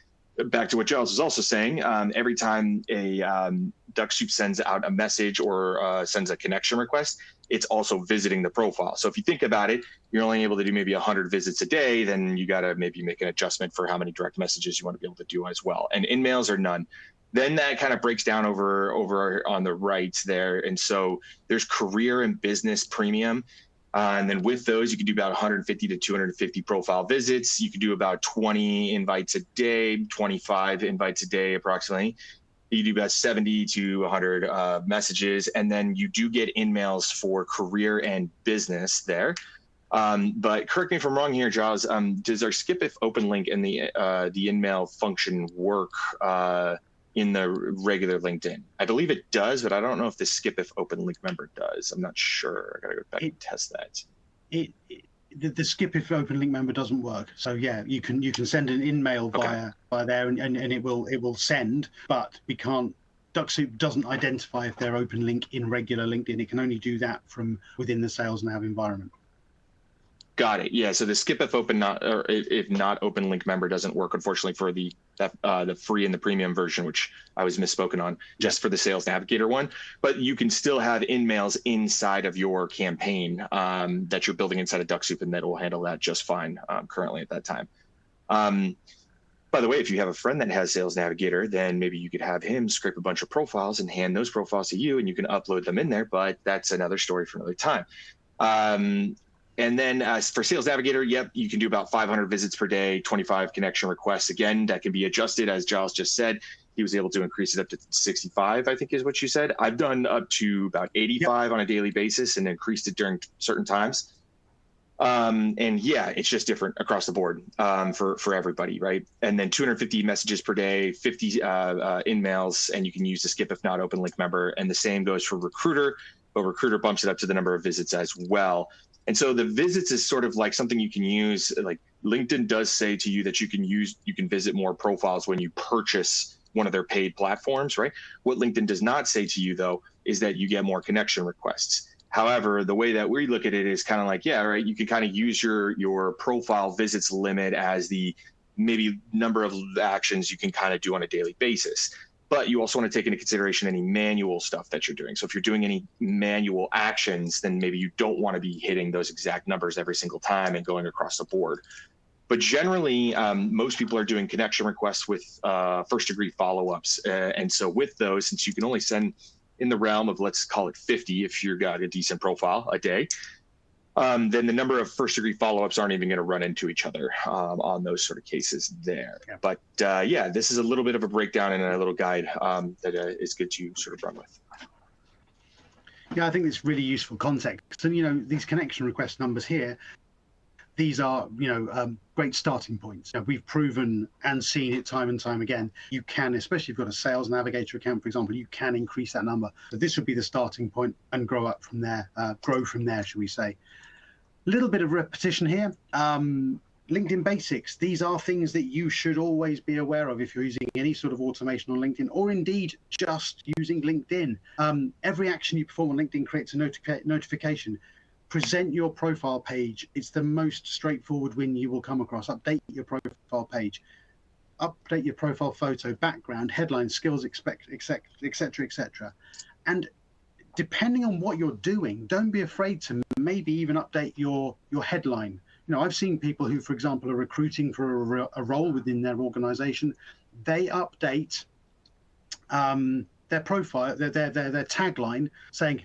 back to what Giles was also saying, every time a Dux-Soup sends out a message or sends a connection request, it's also visiting the profile. So if you think about it, you're only able to do maybe 100 visits a day, then you got to maybe make an adjustment for how many direct messages you want to be able to do as well. And in-mails are none. Then that kind of breaks down over on the right there. And so there's career and business premium. And then with those, you can do about 150 to 250 profile visits. You can do about 20 invites a day, 25 invites a day approximately. You do about 70 to 100 messages. And then you do get in-mails for career and business there. But correct me if I'm wrong here, Giles. Does our skip if open link and the in-mail function work in the regular LinkedIn? I believe it does, but I don't know if the skip if open link member does. I'm not sure. I gotta go back and test that. The skip if open link member doesn't work. So yeah, you can send an in-mail via there, and it will send, but we can't. Dux-Soup doesn't identify if they're open link in regular LinkedIn. It can only do that from within the Sales Nav environment. Got it. Yeah. So the skip if open not or if not open link member doesn't work, unfortunately, for the free and the premium version, which I was misspoken on, just for the Sales Navigator one. But you can still have in-mails inside of your campaign that you're building inside of Dux-Soup, and that will handle that just fine currently at that time. By the way, if you have a friend that has Sales Navigator, then maybe you could have him scrape a bunch of profiles and hand those profiles to you, and you can upload them in there. But that's another story for another time. And then as for Sales Navigator, yep, you can do about 500 visits per day, 25 connection requests. Again, that can be adjusted, as Giles just said. He was able to increase it up to 65, I think is what you said. I've done up to about 85 on a daily basis and increased it during certain times. And yeah, it's just different across the board for everybody, right? And then 250 messages per day, 50 in-mails, and you can use the skip if not open link member. And the same goes for Recruiter, but Recruiter bumps it up to the number of visits as well. And so the visits is sort of like something you can use. Like LinkedIn does say to you that you can visit more profiles when you purchase one of their paid platforms, right? What LinkedIn does not say to you, though, is that you get more connection requests. However, the way that we look at it is kind of like, yeah, right, you can kind of use your profile visits limit as the maybe number of actions you can kind of do on a daily basis. But you also want to take into consideration any manual stuff that you're doing. So if you're doing any manual actions, then maybe you don't want to be hitting those exact numbers every single time and going across the board. But generally, most people are doing connection requests with first-degree follow-ups. And so with those, since you can only send in the realm of, let's call it 50 if you've got a decent profile a day, then the number of first-degree follow-ups aren't even going to run into each other on those sort of cases there. Yeah. But yeah, this is a little bit of a breakdown and a little guide that is good to sort of run with. Yeah, I think it's really useful context. And, you know, these connection request numbers here, these are, you know, great starting points. You know, we've proven and seen it time and time again. You can, especially if you've got a Sales Navigator account, for example, you can increase that number. So this would be the starting point and grow up from there, should we say. A little bit of repetition here. LinkedIn basics. These are things that you should always be aware of if you're using any sort of automation on LinkedIn, or indeed just using LinkedIn. Every action you perform on LinkedIn creates a notification. Present your profile page. It's the most straightforward win you will come across. Update your profile page. Update your profile photo, background, headline, skills, etc., etc. And depending on what you're doing, don't be afraid to maybe even update your headline. You know, I've seen people who, for example, are recruiting for a role within their organization. They update their profile, their tagline, saying,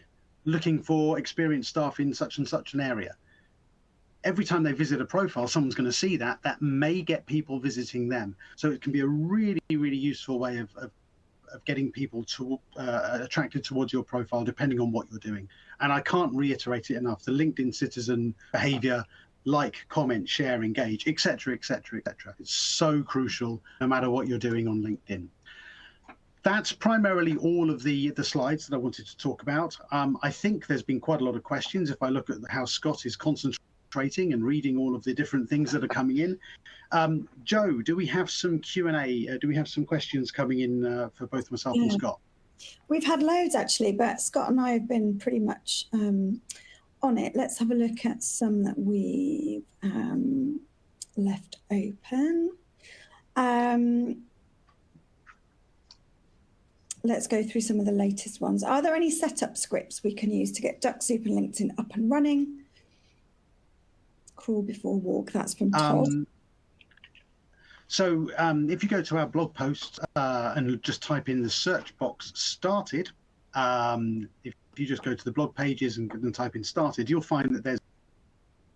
looking for experienced staff in such and such an area. Every time they visit a profile, someone's going to see that. That may get people visiting them. So it can be a really, really useful way of getting people to attracted towards your profile, depending on what you're doing. And I can't reiterate it enough. The LinkedIn citizen behavior, like, comment, share, engage, etc., etc., etc. It's so crucial no matter what you're doing on LinkedIn. That's primarily all of the slides that I wanted to talk about. I think there's been quite a lot of questions if I look at how Scott is concentrating and reading all of the different things that are coming in. Joe, do we have some Q&A? Do we have some questions coming in for both myself and Scott? We've had loads actually, but Scott and I have been pretty much on it. Let's have a look at some that we've left open. Let's go through some of the latest ones. Are there any setup scripts we can use to get Dux-Soup and LinkedIn up and running? Crawl before walk, that's from Todd. So if you go to our blog post and just type in the search box started, if you just go to the blog pages and type in started, you'll find that there's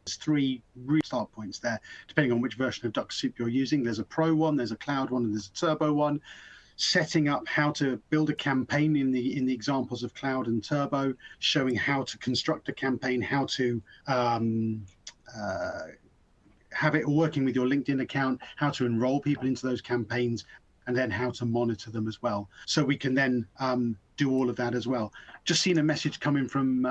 3 root start points there, depending on which version of Dux-Soup you're using. There's a Pro one, there's a Cloud one, and there's a Turbo one. Setting up how to build a campaign in the examples of Cloud and Turbo, showing how to construct a campaign, how to have it working with your LinkedIn account, how to enroll people into those campaigns, and then how to monitor them as well. So we can then do all of that as well. Just seen a message coming from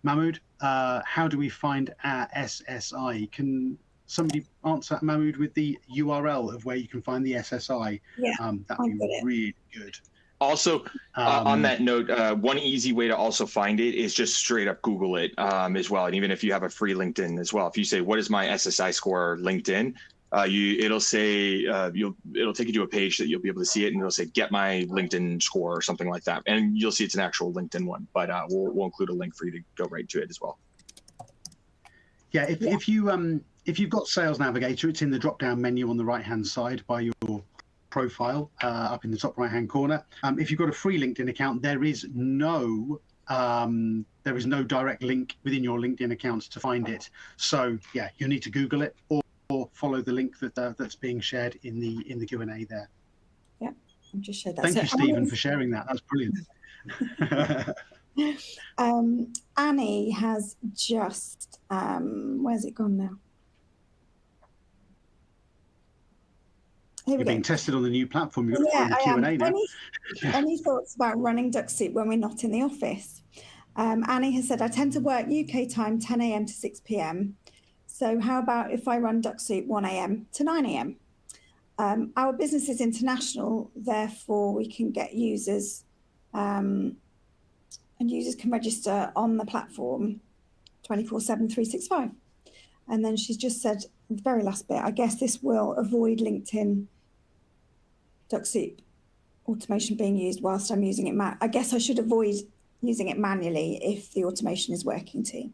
Mahmood. How do we find our SSI? Can somebody answer, Mahmood, with the URL of where you can find the SSI? Yeah, that'd be really good. Also, on that note, one easy way to also find it is just straight up Google it as well. And even if you have a free LinkedIn as well, if you say, what is my SSI score LinkedIn, it'll say, it'll take you to a page that you'll be able to see it, and it'll say, get my LinkedIn score or something like that. And you'll see it's an actual LinkedIn one, but we'll include a link for you to go right to it as well. Yeah, if you've got Sales Navigator, it's in the drop-down menu on the right-hand side by your profile up in the top right-hand corner. If you've got a free LinkedIn account, there is no direct link within your LinkedIn account to find it. So yeah, you need to Google it or follow the link that's being shared in the Q&A there. Yeah, I've just shared that. Thank you, Stephen, for sharing that. That's brilliant. Annie has just where's it gone now? You're being tested on the new platform. You've got to find the Q&A now. Any thoughts about running Dux-Soup when we're not in the office? Annie has said, I tend to work UK time 10 a.m. to 6 p.m. So how about if I run Dux-Soup 1 a.m. to 9 a.m.? Our business is international, therefore we can get users and users can register on the platform 24/7, 365. And then she's just said, the very last bit, I guess this will avoid LinkedIn Dux-Soup automation being used whilst I'm using it. I guess I should avoid using it manually if the automation is working too.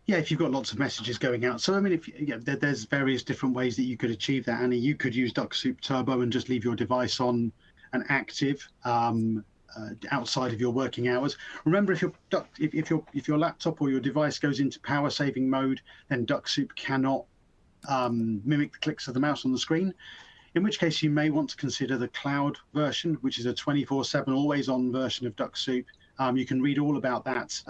Yeah, if you've got lots of messages going out. So, I mean, there's various different ways that you could achieve that, Annie. You could use Dux-Soup Turbo and just leave your device on and active outside of your working hours. Remember, if your laptop or your device goes into power saving mode, then Dux-Soup cannot mimic the clicks of the mouse on the screen. In which case, you may want to consider the cloud version, which is a 24/7 always-on version of Dux-Soup. You can read all about that.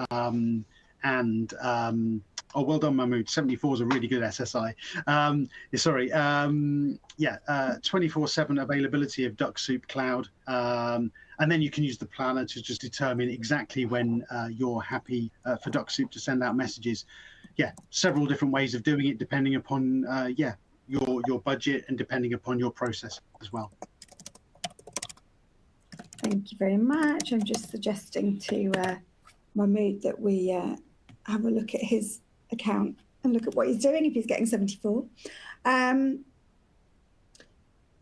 Oh, well done, Mahmood. 74 is a really good SSI. 24/7 availability of Dux-Soup Cloud. And then you can use the planner to just determine exactly when you're happy for Dux-Soup to send out messages. Yeah, several different ways of doing it, depending upon your budget and depending upon your process as well. Thank you very much. I'm just suggesting to Mahmood that we have a look at his account and look at what he's doing if he's getting 74.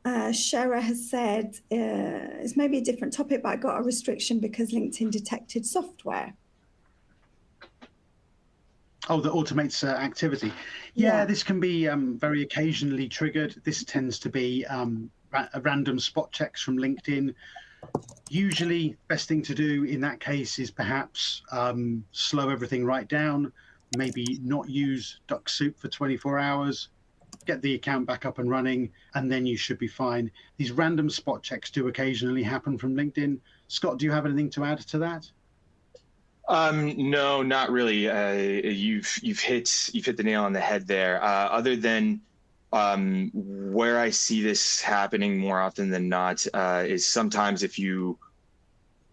Shara has said, it's maybe a different topic, but I got a restriction because LinkedIn detected software. Oh, that automates activity. Yeah, this can be very occasionally triggered. This tends to be random spot checks from LinkedIn. Usually, best thing to do in that case is perhaps slow everything right down, maybe not use Dux-Soup for 24 hours, get the account back up and running, and then you should be fine. These random spot checks do occasionally happen from LinkedIn. Scott, do you have anything to add to that? No, not really. You've hit the nail on the head there. Other than where I see this happening more often than not is sometimes if you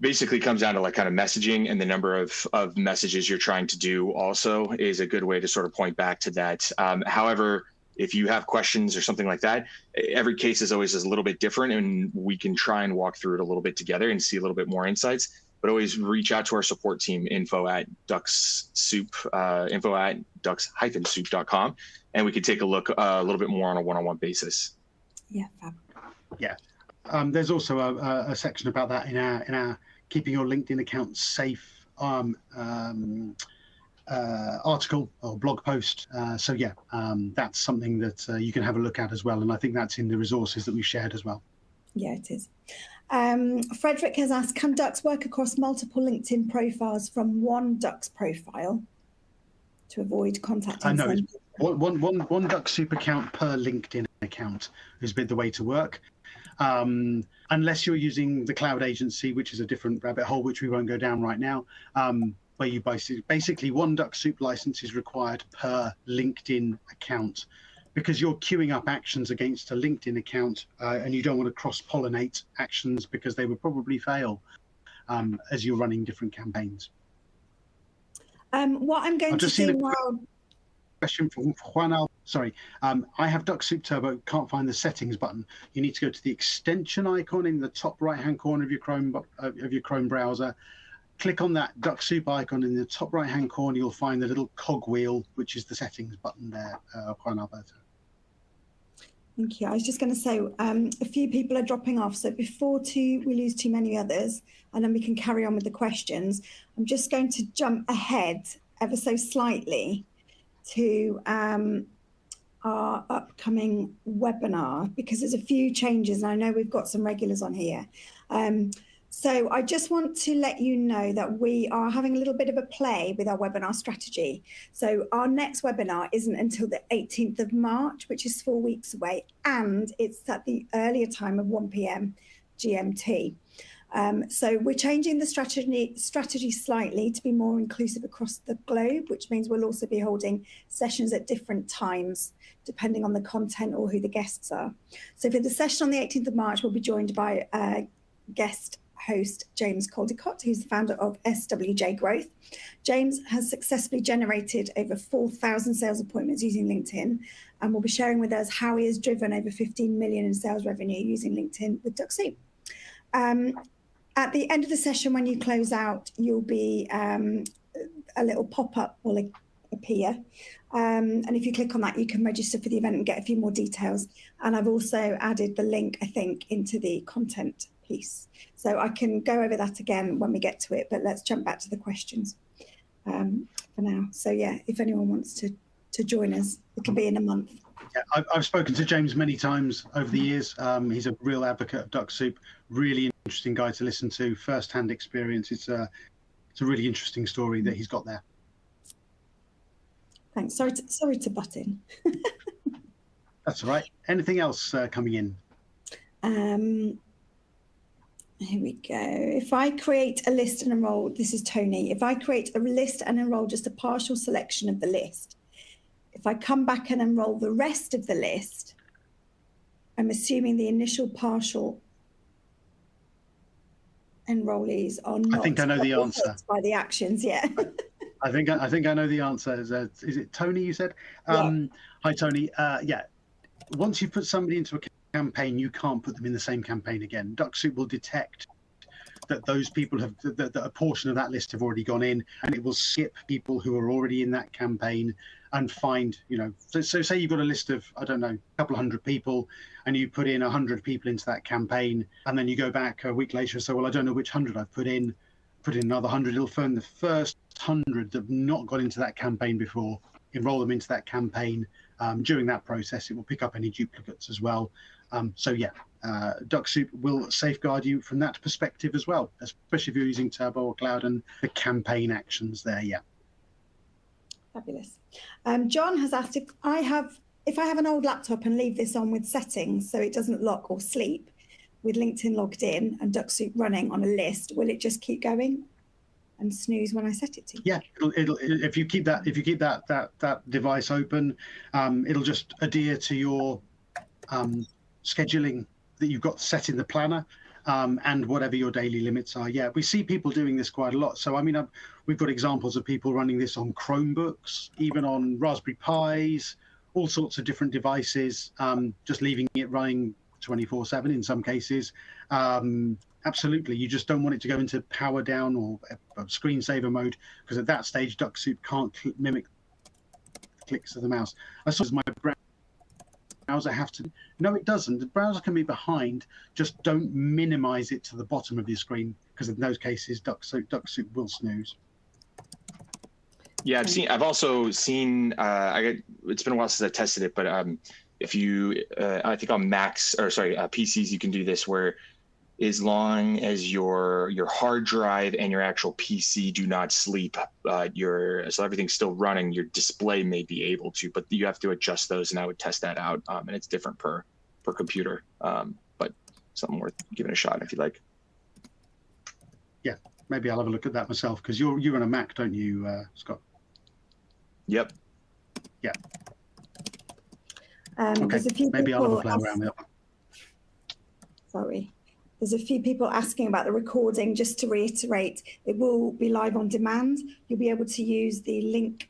basically comes down to like kind of messaging, and the number of messages you're trying to do also is a good way to sort of point back to that. However, if you have questions or something like that, every case is always a little bit different, and we can try and walk through it a little bit together and see a little bit more insights. But always reach out to our support team, info@Dux-Soup, info@dux-soup.com, and we could take a look a little bit more on a one-on-one basis. Yeah, fab. Yeah. There's also a section about that in our keeping your LinkedIn account safe article or blog post. So yeah, that's something that you can have a look at as well. And I think that's in the resources that we shared as well. Yeah, it is. Frederick has asked, can Dux work across multiple LinkedIn profiles from one Dux profile to avoid contacting? No, it's one Dux-Soup account per LinkedIn account has been the way to work. Unless you're using the cloud agency, which is a different rabbit hole, which we won't go down right now, where you basically one Dux-Soup license is required per LinkedIn account, because you're queuing up actions against a LinkedIn account, and you don't want to cross-pollinate actions because they would probably fail as you're running different campaigns. What I'm going to do now. Question from Juan. Sorry, I have Dux-Soup Turbo. Can't find the settings button. You need to go to the extension icon in the top right-hand corner of your Chrome browser. Click on that Dux-Soup icon in the top right-hand corner. You'll find the little cogwheel, which is the settings button there. Juan Alberto. Thank you. I was just going to say a few people are dropping off, so before we lose too many others, and then we can carry on with the questions, I'm just going to jump ahead ever so slightly to our upcoming webinar, because there's a few changes, and I know we've got some regulars on here. So I just want to let you know that we are having a little bit of a play with our webinar strategy. So our next webinar isn't until the 18th of March, which is 4 weeks away, and it's at the earlier time of 1 p.m. GMT. So we're changing the strategy slightly to be more inclusive across the globe, which means we'll also be holding sessions at different times, depending on the content or who the guests are. So for the session on the 18th of March, we'll be joined by guest host James Caldicott, who's the founder of SWJ Growth. James has successfully generated over 4,000 sales appointments using LinkedIn, and will be sharing with us how he has driven over 15 million in sales revenue using LinkedIn with Dux-Soup. At the end of the session, when you close out, you'll be a little pop-up will appear. And if you click on that, you can register for the event and get a few more details. And I've also added the link, I think, into the content piece. So I can go over that again when we get to it, but let's jump back to the questions for now. So yeah, if anyone wants to join us, it'll be in a month. Yeah, I've spoken to James many times over the years. He's a real advocate of Dux-Soup, really interesting guy to listen to, first-hand experience. It's a really interesting story that he's got there. Thanks. Sorry to butt in. That's all right. Anything else coming in? Here we go. If I create a list and enroll, this is Tony. If I create a list and enroll just a partial selection of the list, if I come back and enroll the rest of the list, I'm assuming the initial partial enrollees are not. I think I know the answer. By the actions, yeah. I think I know the answer. Is it Tony? You said. Yeah. Hi, Tony. Yeah. Once you put somebody into a campaign, you can't put them in the same campaign again. Dux-Soup will detect that those people that a portion of that list have already gone in, and it will skip people who are already in that campaign and find, so say you've got a list of, I don't know, a couple hundred people, and you put in 100 people into that campaign, and then you go back a week later and say, well, I don't know which 100 I've put in another 100. It'll find the first 100 that have not got into that campaign before, enroll them into that campaign. During that process, it will pick up any duplicates as well. So yeah, Dux-Soup will safeguard you from that perspective as well, especially if you're using Turbo or Cloud and the campaign actions there. Yeah. Fabulous. John has asked if I have an old laptop and leave this on with settings so it doesn't lock or sleep, with LinkedIn logged in and Dux-Soup running on a list, will it just keep going and snooze when I set it to? Yeah, it'll if you keep that device open, it'll just adhere to your scheduling that you've got set in the planner, and whatever your daily limits are. Yeah, we see people doing this quite a lot. So I mean, we've got examples of people running this on Chromebooks, even on Raspberry Pis, all sorts of different devices, just leaving it running 24/7 in some cases. Absolutely, you just don't want it to go into power down or a screensaver mode, because at that stage Dux-Soup can't mimic the clicks of the mouse. I saw my browser have to. No, it doesn't. The browser can be behind. Just don't minimize it to the bottom of your screen, because in those cases Dux-Soup will snooze. Yeah, I've also seen. It's been a while since I tested it, but if you, I think on Macs or sorry, PCs, you can do this where, as long as your hard drive and your actual PC do not sleep, so everything's still running, your display may be able to, but you have to adjust those, and I would test that out. And it's different per computer, but something worth giving a shot if you like. Yeah, maybe I'll have a look at that myself, because you're on a Mac, don't you, Scott? Yep. Yeah. Okay. There's a few maybe I'll have a play people around with it. Sorry. There's a few people asking about the recording. Just to reiterate, it will be live on demand. You'll be able to use the link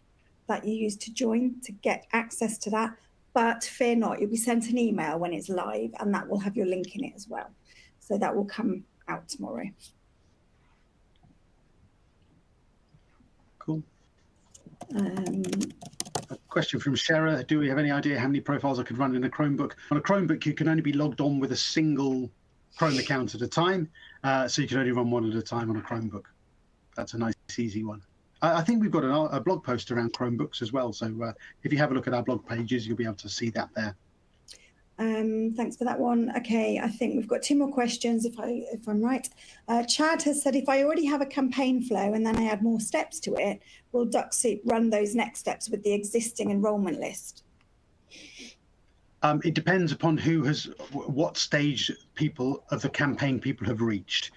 that you used to join to get access to that. But fear not, you'll be sent an email when it's live, and that will have your link in it as well. So that will come out tomorrow. Cool. A question from Shara. Do we have any idea how many profiles I could run in a Chromebook? On a Chromebook, you can only be logged on with a single Chrome account at a time. So you can only run one at a time on a Chromebook. That's a nice, easy one. I think we've got a blog post around Chromebooks as well. So if you have a look at our blog pages, you'll be able to see that there. Thanks for that one. Okay, I think we've got 2 more questions if I'm right. Chad has said, if I already have a campaign flow and then I add more steps to it, will Dux-Soup run those next steps with the existing enrollment list? It depends upon what stage of the campaign people have reached.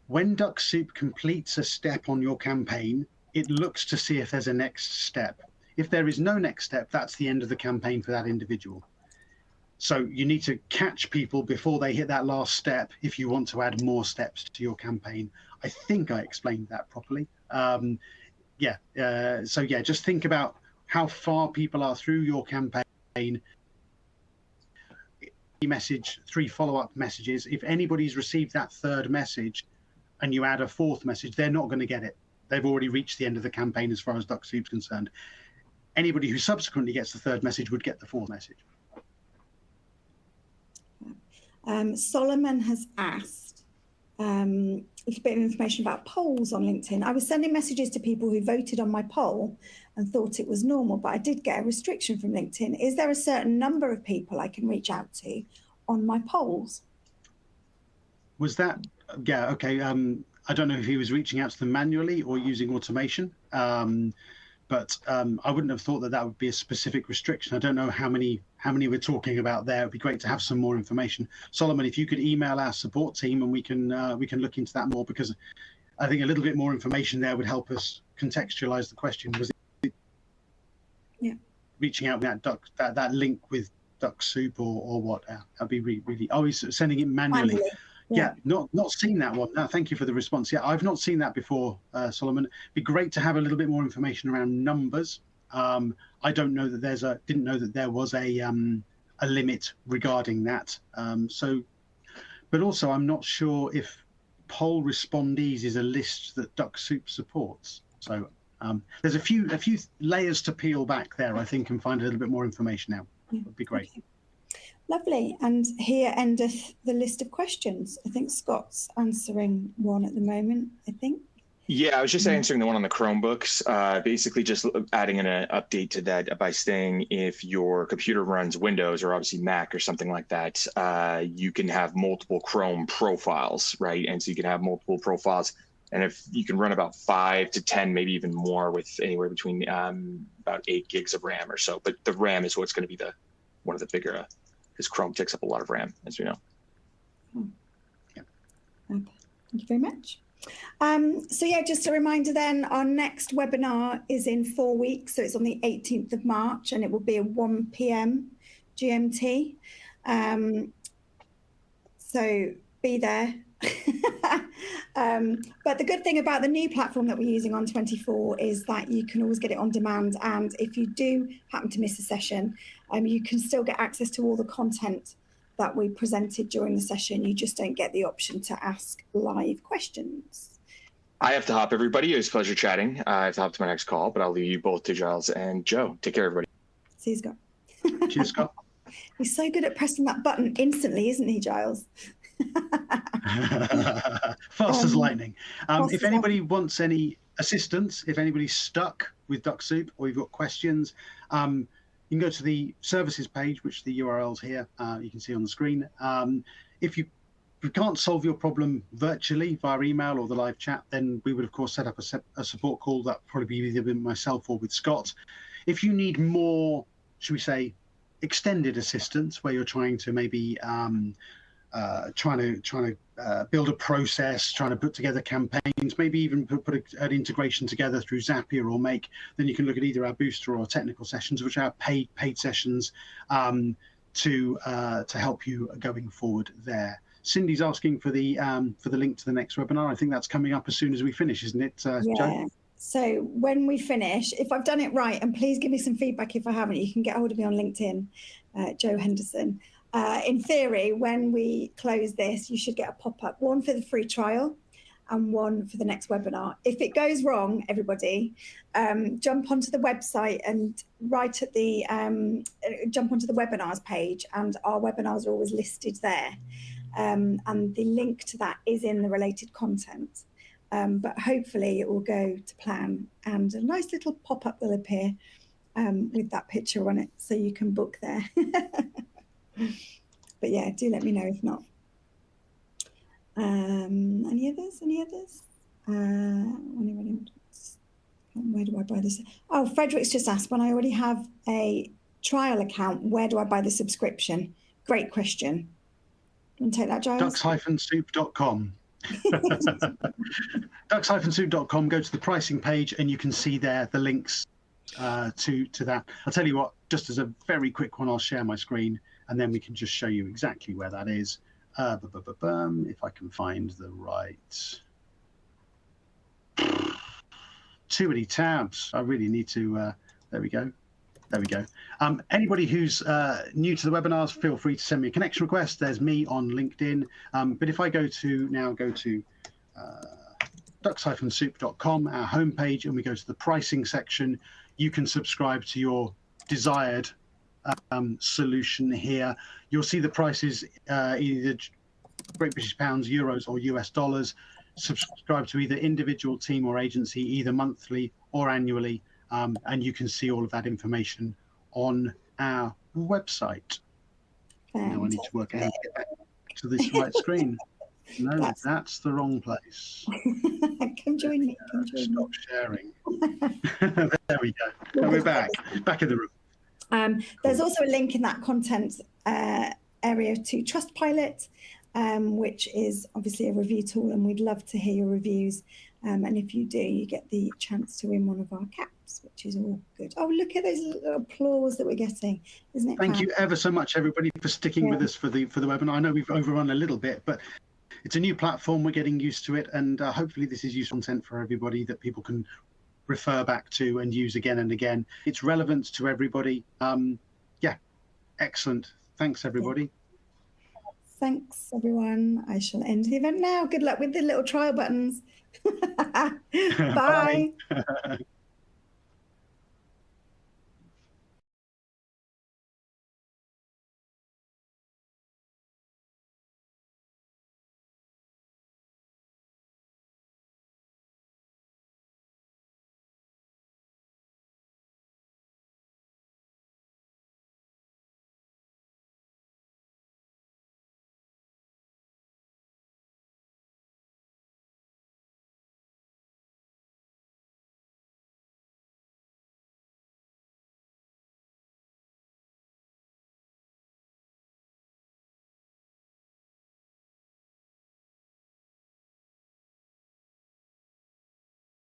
When Dux-Soup completes a step on your campaign, it looks to see if there's a next step. If there is no next step, that's the end of the campaign for that individual. So you need to catch people before they hit that last step if you want to add more steps to your campaign. I think I explained that properly. So yeah, just think about how far people are through your campaign. Message, 3 follow-up messages. If anybody's received that 3rd message and you add a 4th message, they're not going to get it. They've already reached the end of the campaign as far as Dux-Soup's concerned. Anybody who subsequently gets the 3rd message would get the 4th message. Solomon has asked a little bit of information about polls on LinkedIn. I was sending messages to people who voted on my poll and thought it was normal, but I did get a restriction from LinkedIn. Is there a certain number of people I can reach out to on my polls? Was that, yeah, okay. I don't know if he was reaching out to them manually or using automation, but I wouldn't have thought that would be a specific restriction. I don't know how many we're talking about there. It'd be great to have some more information. Solomon, if you could email our support team and we can look into that more, because I think a little bit more information there would help us contextualize the question. Was it reaching out with that link with Dux-Soup or what? That'd be really. Oh, he's sending it manually. Yeah, not seen that one. No, thank you for the response. Yeah, I've not seen that before, Solomon. It'd be great to have a little bit more information around numbers. I don't know that didn't know that there was a limit regarding that. But also I'm not sure if poll respondees is a list that Dux-Soup supports. So there's a few layers to peel back there, I think, and find a little bit more information out. Would be great. Okay. Lovely. And here endeth the list of questions. I think Scott's answering one at the moment, I think. Yeah, I was just answering the one on the Chromebooks, basically just adding an update to that by saying if your computer runs Windows or obviously Mac or something like that, you can have multiple Chrome profiles, right? And so you can have multiple profiles. And if you can run about 5 to 10, maybe even more, with anywhere between about 8 gigs of RAM or so. But the RAM is what's going to be one of the bigger, because Chrome takes up a lot of RAM, as we know. Yeah. Okay. Thank you very much. So yeah, just a reminder then, our next webinar is in 4 weeks. So it's on the 18th of March and it will be at 1 p.m. GMT. So be there. But the good thing about the new platform that we're using on 24 is that you can always get it on demand. And if you do happen to miss a session, you can still get access to all the content that we presented during the session. You just don't get the option to ask live questions. I have to hop, everybody. It was a pleasure chatting. I have to hop to my next call, but I'll leave you both to Giles and Joe. Take care, everybody. See you, Scott. Cheers, Scott. He's so good at pressing that button instantly, isn't he, Giles? Fast as lightning. If anybody wants any assistance, if anybody's stuck with Dux-Soup or you've got questions, you can go to the services page, which the URL's here. You can see on the screen. If you can't solve your problem virtually via email or the live chat, then we would, of course, set up a support call. That would probably be either with myself or with Scott. If you need more, should we say, extended assistance, where you're trying to maybe trying to build a process, trying to put together campaigns, maybe even put an integration together through Zapier or Make, then you can look at either our booster or technical sessions, which are paid sessions to help you going forward there. Cindy's asking for the link to the next webinar. I think that's coming up as soon as we finish, isn't it, Yeah. Jo? So when we finish, if I've done it right, and please give me some feedback if I haven't, you can get hold of me on LinkedIn, Jo Henderson. In theory, when we close this, you should get a pop-up, one for the free trial and one for the next webinar. If it goes wrong, everybody, jump onto the website and right at the, jump onto the webinars page, and our webinars are always listed there. And the link to that is in the related content. But hopefully it will go to plan, and a nice little pop-up will appear with that picture on it, so you can book there. But yeah, do let me know if not. Any others? Where do I buy this? Oh, Frederick's just asked, when I already have a trial account, where do I buy the subscription? Great question. You want to take that, Giles? Dux-Soup.com. Dux-Soup.com, go to the pricing page and you can see there the links to that. I'll tell you what, just as a very quick one, I'll share my screen and then we can just show you exactly where that is. If I can find the right... Too many tabs. I really need to... there we go. There we go. Anybody who's new to the webinars, feel free to send me a connection request. There's me on LinkedIn. But if I go to Dux-Soup.com, our homepage, and we go to the pricing section, you can subscribe to your desired solution here. You'll see the prices, either Great British Pounds, Euros, or US dollars. Subscribe to either individual team or agency, either monthly or annually. And you can see all of that information on our website. Now I need to work out how to get back to this right screen. No, that's the wrong place. Come join me. Stop sharing. There we go. And we're back in the room. There's also a link in that content area to Trustpilot, which is obviously a review tool, and we'd love to hear your reviews. And if you do, you get the chance to win one of our caps, which is all good. Oh, look at those little applause that we're getting, isn't it? Thank you ever so much, everybody, for sticking with us for the webinar. I know we've overrun a little bit, but it's a new platform. We're getting used to it, and hopefully this is useful content for everybody that people can refer back to and use again and again. It's relevant to everybody. Yeah, excellent. Thanks, everybody. Thanks, everyone. I shall end the event now. Good luck with the little trial buttons. Bye. Bye.